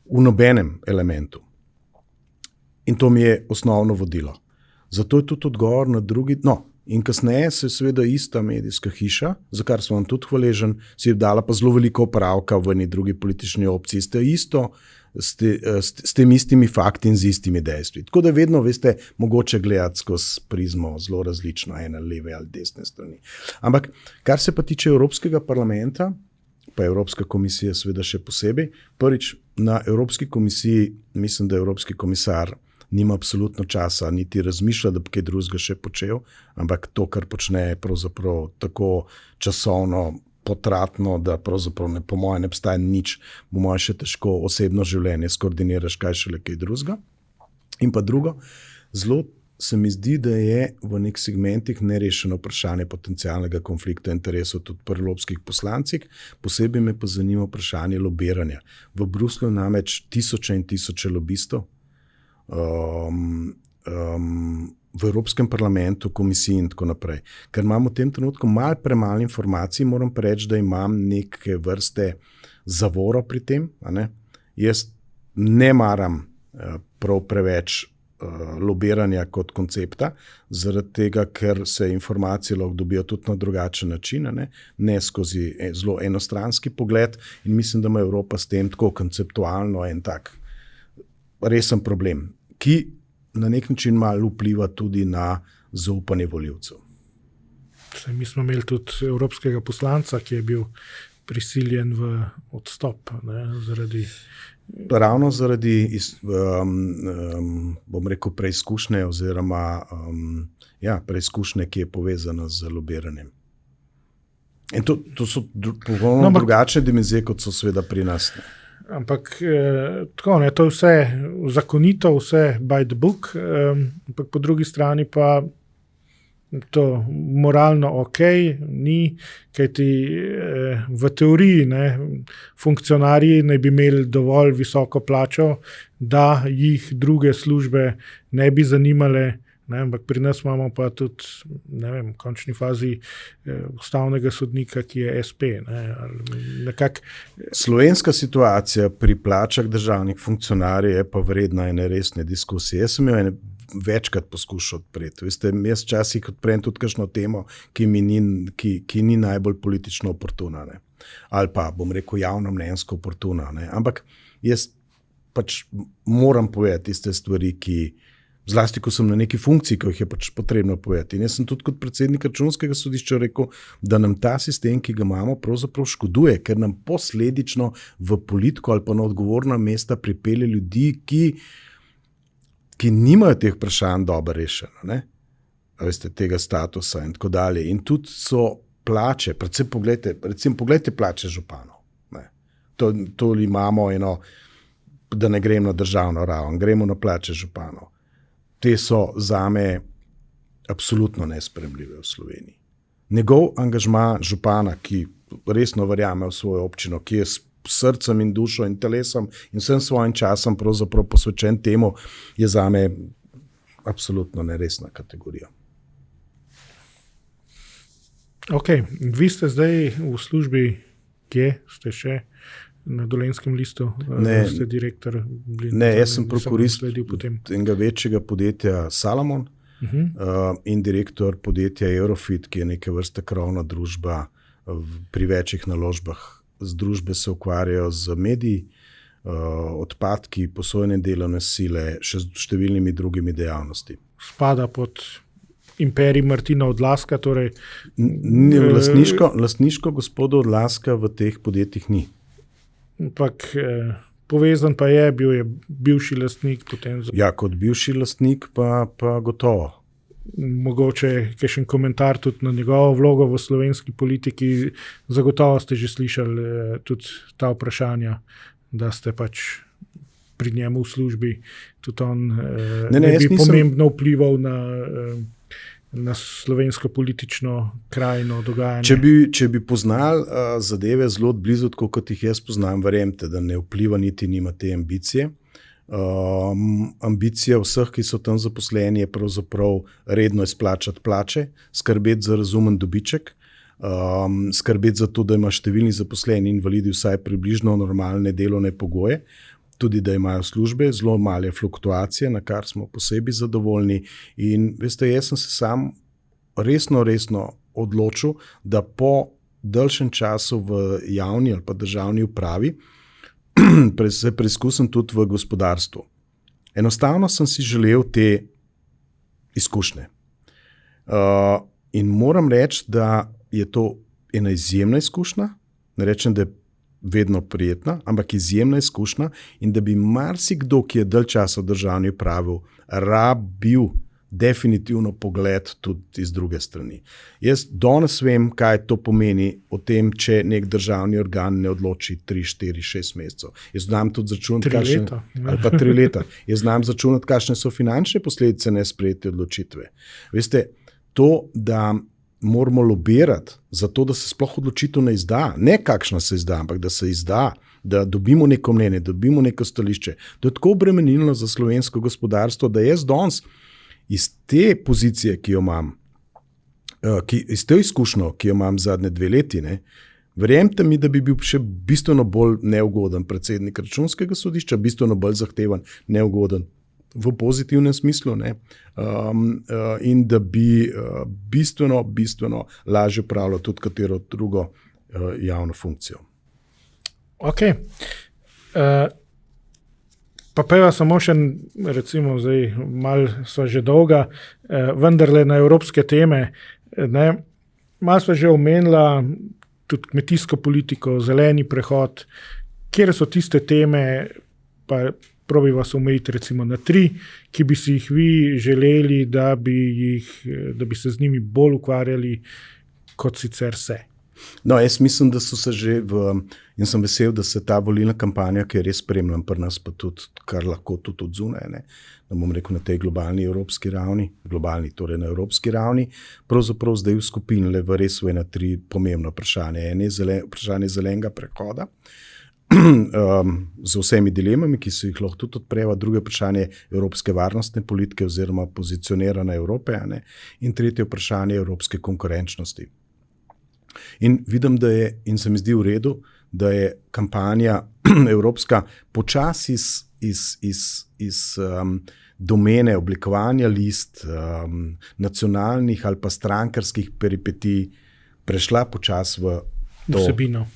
v nobenem elementu. In to mi je osnovno vodilo. Zato je tudi odgovor na drugi, In kasneje se je seveda ista medijska hiša, za kar sem vam tudi hvaležen, si je dala pa zelo veliko opravka v eni drugi politični opciji. Ste isto s temi istimi fakti in z istimi dejstvi. Tako da vedno, veste, mogoče gledati skozi prizmo zelo različno, ene leve ali desne strani. Ampak, kar se pa tiče Evropskega parlamenta, pa Evropska komisija seveda še posebej, prvič na Evropski komisiji, mislim, da Evropski komisar nima absolutno časa, niti razmišlja, da bi kaj drugega še počel, ampak to, kar počne, je pravzaprav tako časovno potratno, da pravzaprav po moje ne obstaja nič, po moje še težko osebno življenje skoordiniraš, kaj šele kaj drugega. In pa drugo, zelo se mi zdi, da je v nek segmentih nerešeno vprašanje potencialnega konflikta interesov tudi pri evropskih poslancih, posebej me pa zanima vprašanje lobiranja. V Bruslju namreč tisoče in tisoče lobistov, v Evropskem parlamentu, komisiji in tako naprej. Ker imam v tem trenutku malo premalo informacij, moram pa reči, da imam neke vrste zavoro pri tem. Jaz ne maram prav preveč lobiranja kot koncepta, zaradi tega, ker se informacije lahko dobijo tudi na drugačen način, ne skozi zelo enostranski pogled, in mislim, da ima Evropa s tem tako konceptualno en tak resen problem, ki na nek način malo vpliva tudi na zaupanje volivcev. Mi smo imeli tudi evropskega poslanca, ki je bil prisiljen v odstop, Ravno zaradi, bom rekel, preizkušnje oziroma preizkušnje, ki je povezana z lobiranjem. In to so drugačne dimenzije, kot so seveda pri nas. Ampak tako, to je vse zakonito, vse by the book, ampak po drugi strani pa to moralno ni, kajti v teoriji funkcionarji naj bi imeli dovolj visoko plačo, da jih druge službe ne bi zanimale, ampak pri nas imamo pa tudi, v končni fazi ustavnega sodnika, ki je SP. Slovenska situacija pri plačah državnih funkcionarjev je pa vredna ene resne diskusije. Jaz sem jo večkrat poskušal odpreti. Veste, jaz včasih odprem tudi kakšno temo, ki ni najbolj politično oportuna, ali pa, bom rekel, javnomnenjsko oportuna. Ampak jaz pač moram povedati tiste stvari, zlasti, ko sem na neki funkciji, ko jih je pač potrebno povedati. In jaz sem tudi kot predsednik Računskega sodišča rekel, da nam ta sistem, ki ga imamo, pravzaprav škoduje, ker nam posledično v politiko ali pa na odgovorna mesta pripelje ljudi, ki nimajo teh vprašanj dobro rešeno, veste, tega statusa in tako dalje. In tudi so plače, predvsem pogledajte plače županov. To imamo da ne grem na državno raven, gremo na plače županov. Te so zame absolutno nesprejemljive v Sloveniji. Njegov angažma župana, ki resno verjame v svojo občino, ki je s srcem in dušo in telesom in vsem svojim časom pravzaprav posvečen temu, je zame absolutno neresna kategorija. Ok, vi ste zdaj v službi, kje ste še? Na Dolenjskem listu, ste direktor? Ne, jaz sem prokurist enega večjega podjetja Salomon in direktor podjetja Eurofit, ki je neke vrste krovna družba pri večjih naložbah. Z družbe se ukvarjajo z mediji, odpadki, posojene delovne sile, še z številnimi drugimi dejavnosti. Spada pod imperij Martina Odlazka, torej? Lastniško gospoda Odlazka v teh podjetjih ni. Ampak povezan pa je, bil je bivši lastnik. Ja, kot bivši lastnik pa gotovo. Mogoče kakšen komentar tudi na njegovo vlogo v slovenski politiki. Zagotovo ste že slišali tudi ta vprašanja, da ste pač pri njemu v službi. Tudi on ne bi pomembno vplival na slovensko politično krajino dogajanje. Če bi poznali zadeve zelo blizu, tako kot jih jaz poznam, verjemite, da ne vpliva niti nima te ambicije. Ambicija vseh, ki so tam zaposleni, je pravzaprav redno izplačati plače, skrbeti za razumen dobiček, skrbeti za to, da ima številni zaposleni invalidi vsaj približno normalne delovne pogoje, tudi da imajo službe, zelo male fluktuacije, na kar smo posebej zadovoljni. In veste, jaz sem se sam resno odločil, da po daljšem času v javni ali pa državni upravi se preizkusim tudi v gospodarstvu. Enostavno sem si želel te izkušnje. In moram reči, da je to ena izjemna izkušnja, ne rečem, da je vedno prijetna, ampak izjemna izkušnja in da bi marsikdo, ki je dalj časa v državni upravi, rabil definitivno pogled tudi iz druge strani. Jaz danes vem, kaj to pomeni o tem, če nek državni organ ne odloči 3, 4, 6 mesecev. Jaz znam tudi začunati, ali pa 3 leta. Jaz znam začunati, kakšne so finančne posledice nesprejete odločitve. Veste, to, da moramo lobirati za to, da se sploh odločitev ne izda, ne kakšna se izda, ampak da se izda, da dobimo neko mnenje, dobimo neko stališče. To je tako obremenilno za slovensko gospodarstvo, da jaz danes iz te pozicije, ki jo imam, iz te izkušnjo, ki jo imam zadnje 2 leti, verjemite mi, da bi bil še bistveno bolj neugoden predsednik Računskega sodišča, bistveno bolj zahteven, neugoden v pozitivnem smislu, in da bi bistveno lažje upravljal tudi katero drugo javno funkcijo. Ok. Pa peva samo še, recimo, zdaj malo sva že dolga, vendarle na evropske teme. Malo sva že omenila tudi kmetijsko politiko, zeleni prehod. Kjer so tiste teme, pa probi vas omejiti recimo na 3, ki bi si jih vi želeli, da bi se z njimi bolj ukvarjali, kot sicer se? No, jaz mislim, da so se že in sem vesel, da se ta volilna kampanja, ki je res spremljam pri nas, pa tudi, kar lahko tudi od zunaj, da bom rekel na tej globalni evropski ravni, torej na evropski ravni, pravzaprav zdaj uskupinile v res v ena 3 pomembna vprašanja. Eno je vprašanje zelenega prehoda, z vsemi dilemami, ki so jih lahko tudi odpreva, drugo vprašanje evropske varnostne politike oziroma pozicionirane Evrope, in tretje vprašanje evropske konkurenčnosti. In vidim, in se mi zdi v redu, da je kampanja evropska počasi iz domene oblikovanja list, nacionalnih ali pa strankarskih peripetij prešla počasi v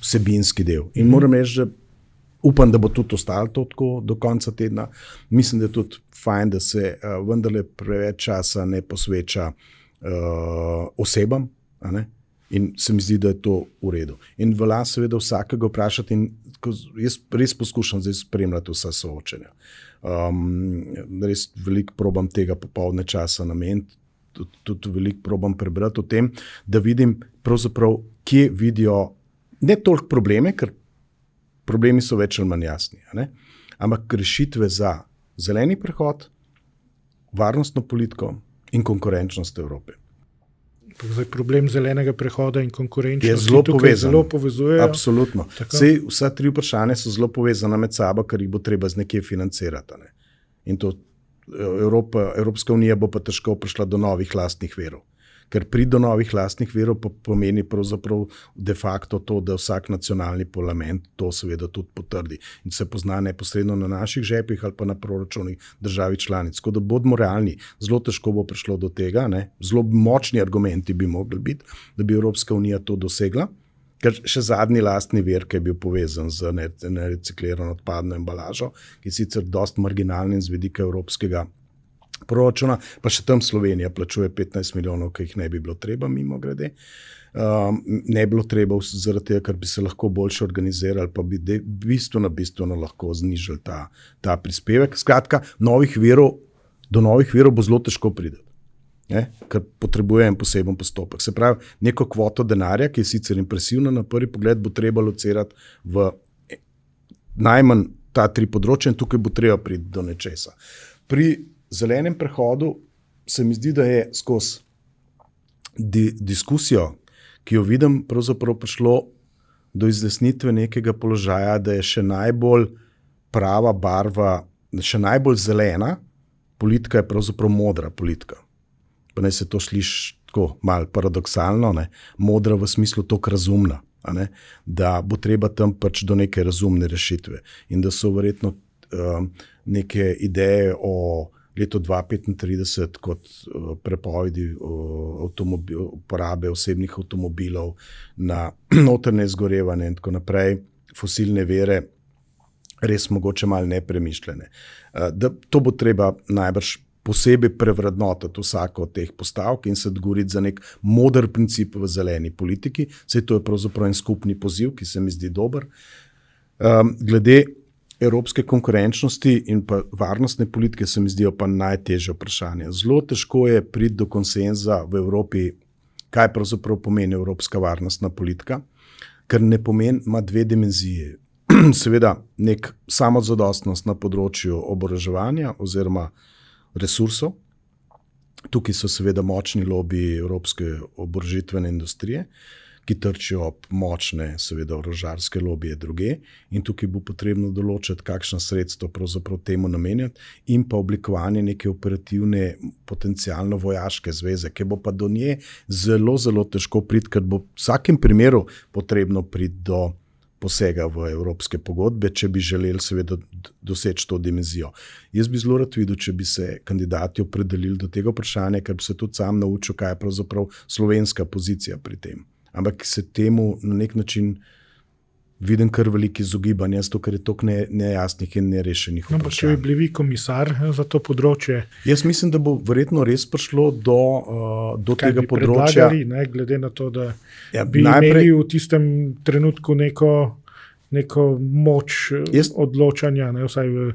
vsebinski del. In moram reči, da upam, da bo tudi ostalo to tako do konca tedna. Mislim, da je tudi fajn, da se vendarle preveč časa ne posveča osebam, in se mi zdi, da je to v redu. In velja seveda vsakega vprašati, in jaz res poskušam zdaj spremljati vsa soočenja. Res veliko probam tega popoldne časa nameniti, tudi veliko probam prebrati o tem, da vidim pravzaprav, kje vidijo ne toliko probleme, ker problemi so več ali manj jasni, ampak rešitve za zeleni prehod, varnostno politiko in konkurenčnost Evrope. Zdaj, problem zelenega prehoda in konkurenčnosti je zelo povezan. Zelo povezujejo. Absolutno. Vsa 3 vprašanja so zelo povezana med sabo, ker jih bo treba z nekje financirati. In to Evropska unija bo pa težko prišla do novih lastnih virov. Ker priti do novih lastnih virov pa pomeni pravzaprav de facto to, da vsak nacionalni parlament to seveda tudi potrdi in se pozna neposredno na naših žepih ali pa na proračunih državi članic. Tako da bodimo realni, zelo težko bo prišlo do tega, zelo močni argumenti bi mogli biti, da bi Evropska unija to dosegla, ker še zadnji lastni vir, ki je bil povezan z nereciklirano odpadno embalažo, ki je sicer dosti marginalni z vidika evropskega proračuna, pa še tam Slovenija plačuje 15 milijonov, ki jih ne bi bilo treba, mimo grede. Ne bi bilo treba zaradi tega, ker bi se lahko boljše organizirali, pa bi bistveno lahko znižali ta prispevek. Skratka, do novih virov bo zelo težko priti, ker potrebuje en poseben postopek. Se pravi, neko kvoto denarja, ki je sicer impresivna na prvi pogled, bo treba locirati v najmanj ta 3 področja in tukaj bo treba priti do nečesa. Pri zelenem prehodu se mi zdi, da je skozi diskusijo, ki jo vidim, pravzaprav prišlo do izjasnitve nekega položaja, da je še najbolj prava barva, še najbolj zelena politika je pravzaprav modra politika. Pa naj se to sliši tako malo paradoksalno, modra v smislu toliko razumna, da bo treba tam pač do neke razumne rešitve in da so verjetno neke ideje o leto 2035 kot prepovedi uporabe osebnih avtomobilov na notranje izgorevanje in tako naprej, fosilne vire, res mogoče malo nepremišljene. To bo treba najbrž posebej prevrednotiti vsako od teh postavk in se dogovoriti za nek moder princip v zeleni politiki. Saj to je pravzaprav en skupni poziv, ki se mi zdi dober. Glede evropske konkurenčnosti in pa varnostne politike se mi zdijo pa najtežje vprašanje. Zelo težko je priti do konsenza v Evropi, kaj pravzaprav pomeni evropska varnostna politika, ker ne pomeni, ima dve dimenzije. Seveda nek samozadostnost na področju oboroževanja oziroma resursov. Tukaj so seveda močni lobiji evropske oborožitvene industrije, ki trčijo ob močne, seveda, orožarske lobije druge in tukaj bo potrebno določiti, kakšna sredstva pravzaprav temu namenjati in pa oblikovanje neke operativne, potencialno vojaške zveze, ki bo pa do nje zelo, zelo težko priti, ker bo v vsakem primeru potrebno priti do posega v evropske pogodbe, če bi želeli seveda doseči to dimenzijo. Jaz bi zelo rad videl, če bi se kandidati opredelili do tega vprašanja, ker bi se tudi sam naučil, kaj je pravzaprav slovenska pozicija pri tem. Ampak se temu na nek način vidim kar veliko izogibanja, zato ker je toliko nejasnih in nerešenih vprašanj. Če bi bili vi komisar za to področje? Jaz mislim, da bo verjetno res prišlo do tega področja. Kaj bi predlagali, glede na to, da bi imeli v tistem trenutku neko moč odločanja, vsaj v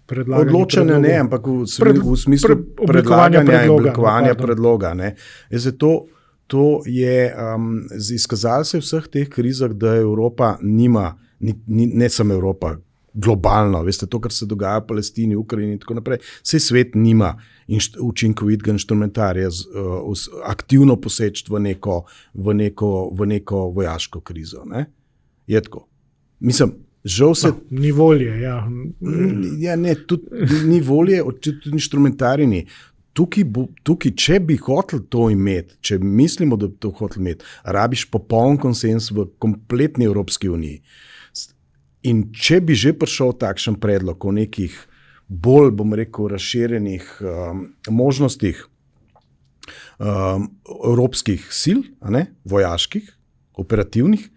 predlaganju odločanja ne, ampak v smislu predlaganja in oblikovanja predloga. To je izkazalo se v vseh teh krizah, da Evropa nima, ne samo Evropa, globalno, veste, to, kar se dogaja v Palestini, Ukrajini in tako naprej, vse svet nima učinkovitega inštrumentarja aktivno poseči v neko vojaško krizo. Ne? Je tako. Mislim, žal se... Ni volje, ja. Ja, ne, tudi ni volje, tudi inštrumentarij ni. Tukaj, če bi hotel to imeti, če mislimo, da bi to hotel imeti, rabiš popoln konsens v kompletni Evropski uniji. In če bi že prišel takšen predlog o nekih bolj, bom rekel, razširjenih možnostih evropskih sil, vojaških, operativnih,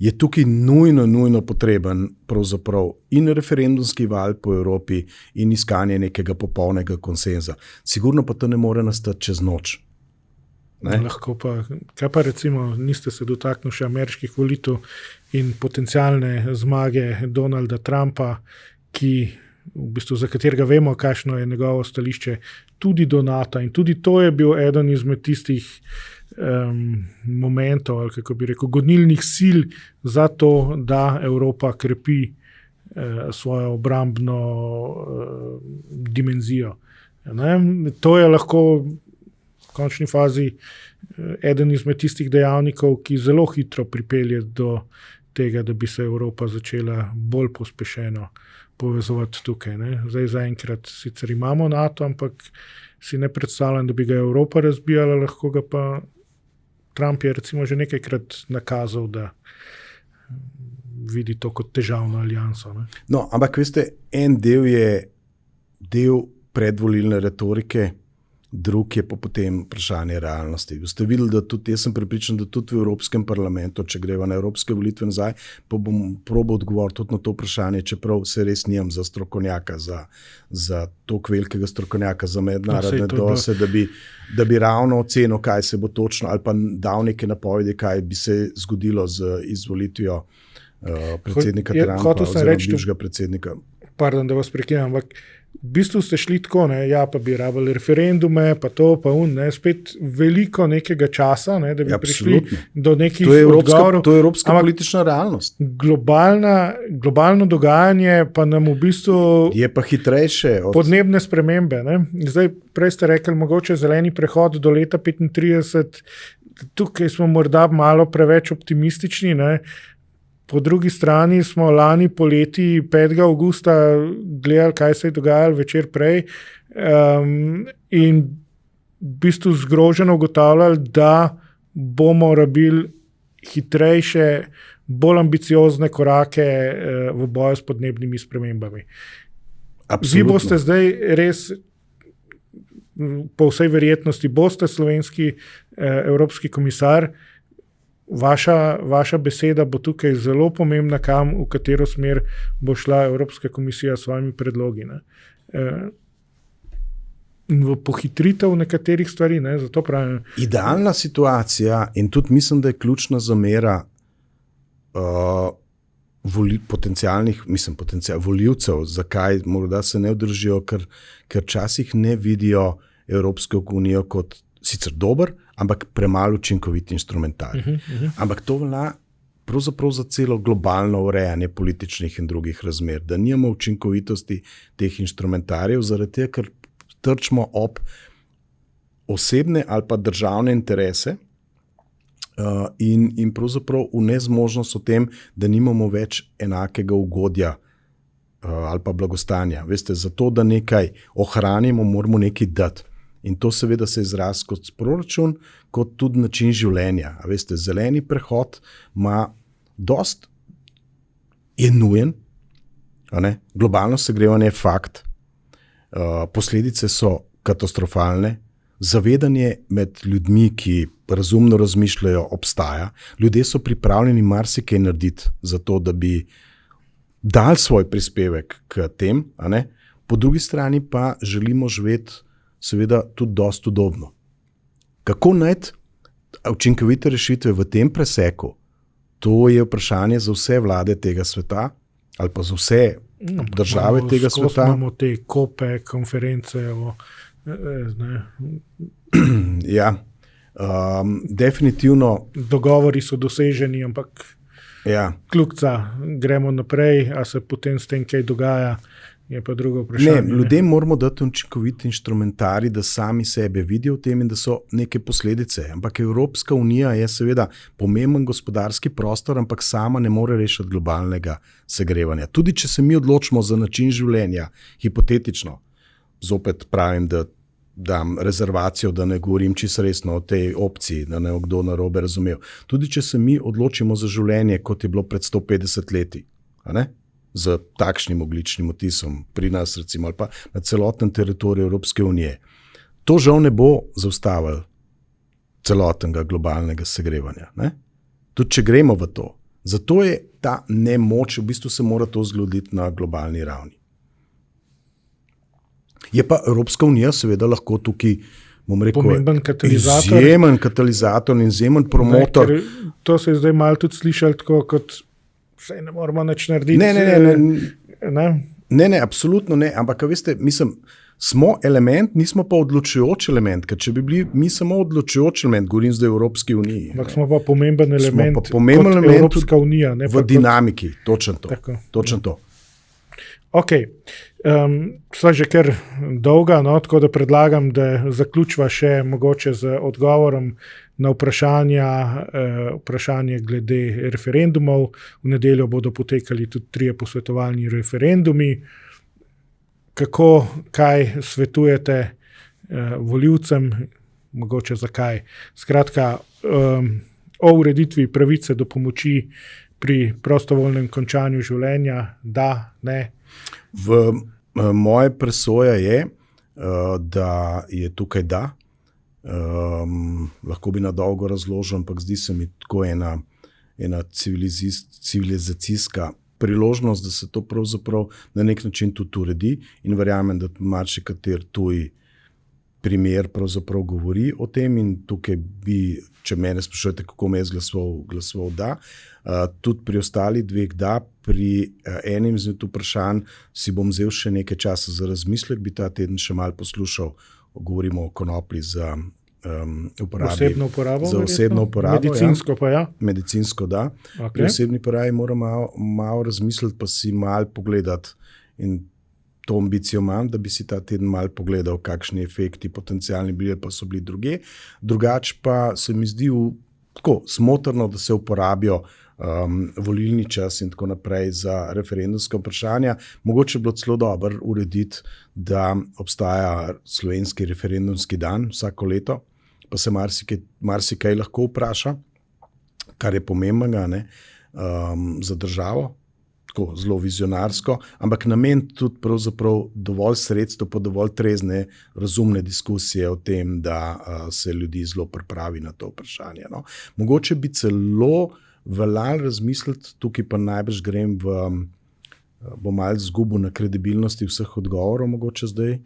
je tukaj nujno potreben pravzaprav in referendumski val po Evropi in iskanje nekega popolnega konsenza. Sigurno pa to ne more nastati čez noč. Lahko pa, kaj pa recimo, niste se dotaknili še ameriških volitev in potencialne zmage Donalda Trumpa, ki v bistvu, za katerega vemo, kakšno je njegovo stališče tudi do NATO in tudi to je bil eden izmed tistih momentov, ali kako bi rekel, gonilnih sil za to, da Evropa krepi svojo obrambno dimenzijo. To je lahko v končni fazi eden izmed tistih dejavnikov, ki zelo hitro pripelje do tega, da bi se Evropa začela bolj pospešeno povezovati tukaj. Zdaj zaenkrat sicer imamo NATO, ampak si ne predstavljam, da bi ga Evropa razbijala, lahko ga pa Trump je recimo že nekajkrat nakazal, da vidi to kot težavno alianso. No, ampak veste, en del je del predvolilne retorike, drug je pa potem vprašanje realnosti. Ste videli, da tudi, jaz sem prepričan, da tudi v Evropskem parlamentu, če greva na evropske volitve nazaj, pa bom probal odgovoriti tudi na to vprašanje, čeprav se res nimam za strokovnjaka, za toliko velikega strokovnjaka za mednarodne odnose, da bi ravno ocenil, kaj se bo točno, ali pa dal neke napovedi, kaj bi se zgodilo z izvolitvijo predsednika Trumpa oziroma bivšega predsednika. Pardon, da vas prekinem, ampak v bistvu ste šli tako, ja, pa bi rabili referendume, pa to, pa spet veliko nekega časa, da bi prišli do nekih odgovorov. To je evropska politična realnost. Globalno dogajanje pa nam v bistvu je pa hitrejše podnebne spremembe. Zdaj, prej ste rekli, mogoče zeleni prehod do leta 2035, tukaj smo morda malo preveč optimistični, Po drugi strani smo lani poleti 5. avgusta gledali, kaj se je dogajalo večer prej in v bistvu zgroženo ugotavljali, da bomo rabili hitrejše, bolj ambiciozne korake v boju s podnebnimi spremembami. Absolutno. Vi boste zdaj res po vsej verjetnosti boste slovenski evropski komisar, vaša beseda bo tukaj zelo pomembna, v katero smer bo šla Evropska komisija s svojimi predlogi. Ne. In v pohitritev nekaterih stvari, ne, zato pravim. Idealna situacija in tudi mislim, da je ključna zamera potencialnih volivcev, zakaj morda se ne vdržijo, ker včasih ne vidijo Evropsko unijo kot sicer dober, ampak premalo učinkovit instrumentarij. Ampak to velja pravzaprav za celo globalno urejanje političnih in drugih razmer, da nimamo učinkovitosti teh instrumentarjev, zaradi tega, ker trčimo ob osebne ali pa državne interese in pravzaprav v nezmožnost o tem, da nimamo več enakega ugodja ali pa blagostanja. Veste, zato, da nekaj ohranimo, moramo nekaj dati. In to seveda se izrazi kot proračun, kot tudi način življenja. A veste, zeleni prehod je nujen, globalno segrevanje je fakt, posledice so katastrofalne, zavedanje med ljudmi, ki razumno razmišljajo, obstaja. Ljudje so pripravljeni marsikaj narediti za to, da bi dali svoj prispevek k tem, po drugi strani pa želimo živeti seveda tudi dosti udobno. Kako najti učinkovite rešitve v tem preseku? To je vprašanje za vse vlade tega sveta ali pa za vse države tega sveta. Imamo te kope, konference. Ja, definitivno. Dogovori so doseženi, ampak kljukca, gremo naprej, a se potem s tem kaj dogaja, je pa drugo vprašanje. Ljudem moramo dati učinkovit instrumentarij, da sami sebe vidijo v tem in da so neke posledice. Ampak Evropska unija je seveda pomemben gospodarski prostor, ampak sama ne more rešiti globalnega segrevanja. Tudi če se mi odločimo za način življenja, hipotetično, zopet pravim, da dam rezervacijo, da ne govorim čisto resno o tej opciji, da ne bo kdo narobe razumel. Tudi če se mi odločimo za življenje, kot je bilo pred 150 leti, z takšnim ogljičnim odtisom pri nas recimo, ali pa na celotnem teritoriju Evropske unije. To žal ne bo zaustavilo celotnega globalnega segrevanja. Tudi če gremo v to. Zato je ta nemoč, v bistvu se mora to zgoditi na globalni ravni. Je pa Evropska unija seveda lahko tukaj, bom rekel, izjemen katalizator in izjemen promotor. To se je zdaj malo tudi slišali tako, kot vse ne moramo nič narediti. Ne, absolutno ne, ampak veste, mislim, smo element, nismo pa odločujoč element, ker če bi bili mi samo odločujoč element, govorim zdaj o Evropski uniji. Ampak smo pa pomemben element kot Evropska unija. V dinamiki, točno to. Ok, sva že kar dolga, tako da predlagam, da zaključva še mogoče z odgovorom na vprašanje glede referendumov. V nedeljo bodo potekali tudi 3 posvetovalni referendumi. Kaj svetujete volivcem, mogoče zakaj? Skratka, o ureditvi pravice do pomoči pri prostovoljnem končanju življenja, da, ne? Moje presoja je, da je tukaj da. Lahko bi na dolgo razložil, ampak zdi se mi tako ena civilizacijska priložnost, da se to pravzaprav na nek način tudi uredi in verjamem, da marsikateri tuj primer pravzaprav govori o tem in tukaj bi, če mene sprašujete, kako me jaz glasoval da, tudi pri ostalih 2 da, pri enim izmed vprašanj si bom vzel še nekaj časa za razmislek, bi ta teden še malo poslušal, govorimo o konoplji za osebno uporabo. Za osebno uporabo. Medicinsko pa ja. Medicinsko da. Okay. Pri osebni uporabi moram malo razmisliti, pa si malo pogledati in to ambicijo imam, da bi si ta teden malo pogledal, kakšni efekti potencialni bili, pa so bili druge. Drugače pa se mi zdi tako smotrno, da se uporabijo volilni čas in tako naprej za referendumska vprašanja. Mogoče bi bilo celo dobro urediti, da obstaja slovenski referendumski dan vsako leto, pa se marsikaj lahko vpraša, kar je pomembnega za državo. tako zelo vizionarsko, ampak namen tudi pravzaprav dovolj sredstev, pa dovolj trezne, razumne diskusije o tem, da se ljudi zelo pripravi na to vprašanje. No. Mogoče bi celo veljalo razmisliti, tukaj pa najbrž grem bom malo izgubil na kredibilnosti vseh odgovorov, mogoče zdaj,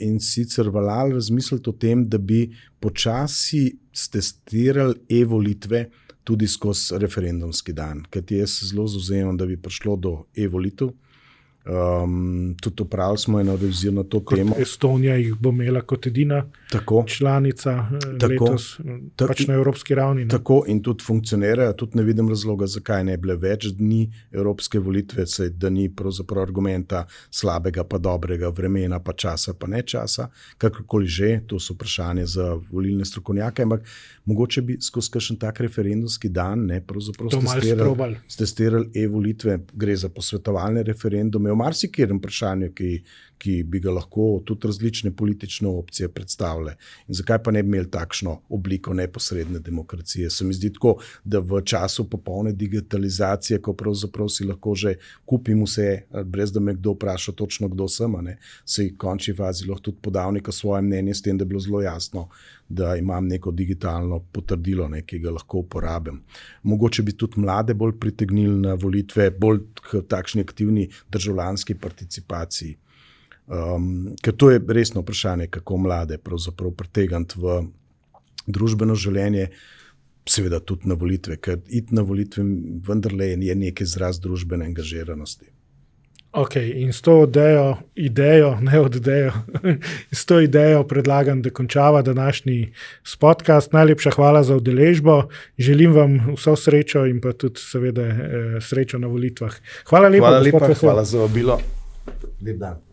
in sicer veljalo razmisliti o tem, da bi počasi stestirali e-volitve tudi skozi referendumski dan, kajti jaz se zelo zavzemam, da bi prišlo do e-volitev. Tudi opravili smo eno revizijo na to temo. Estonija jih bo imela kot edina članica letos, pač na evropski ravni. Ne? Tako in tudi funkcionirajo, tudi ne vidim razloga, zakaj ne bile več dni evropske volitve, da ni pravzaprav argumenta slabega pa dobrega, vremena pa časa pa ne časa, kakorkoli že, to so vprašanje za volilne strokovnjake, ampak mogoče bi skozi kakšen tak referendumski dan pravzaprav stestirali e-volitve, gre za posvetovalne referendume, o marsikerem vprašanju, ki bi ga lahko tudi različne politične opcije predstavile. In zakaj pa ne bi imeli takšno obliko neposredne demokracije? Se mi zdi tako, da v času popolne digitalizacije, ko pravzaprav si lahko že kupim vse, brez da me kdo vpraša točno, kdo sem, se v končni fazi lahko tudi podal neko svoje mnenje, s tem, da je bilo zelo jasno, da imam neko digitalno potrdilo, ki ga lahko uporabim. Mogoče bi tudi mlade bolj pritegnili na volitve, bolj k takšni aktivni državljanski participaciji. Ker to je resno vprašanje, kako mlade pravzaprav pritegniti v družbeno življenje, seveda tudi na volitve, ker iti na volitve vendarle je nek izraz družbene angažiranosti. Ok, in s to idejo predlagam, da končava današnji podcast. Najlepša hvala za udeležbo. Želim vam vso srečo in pa tudi seveda srečo na volitvah. Hvala lepa. Hvala za vabilo. Lep dan.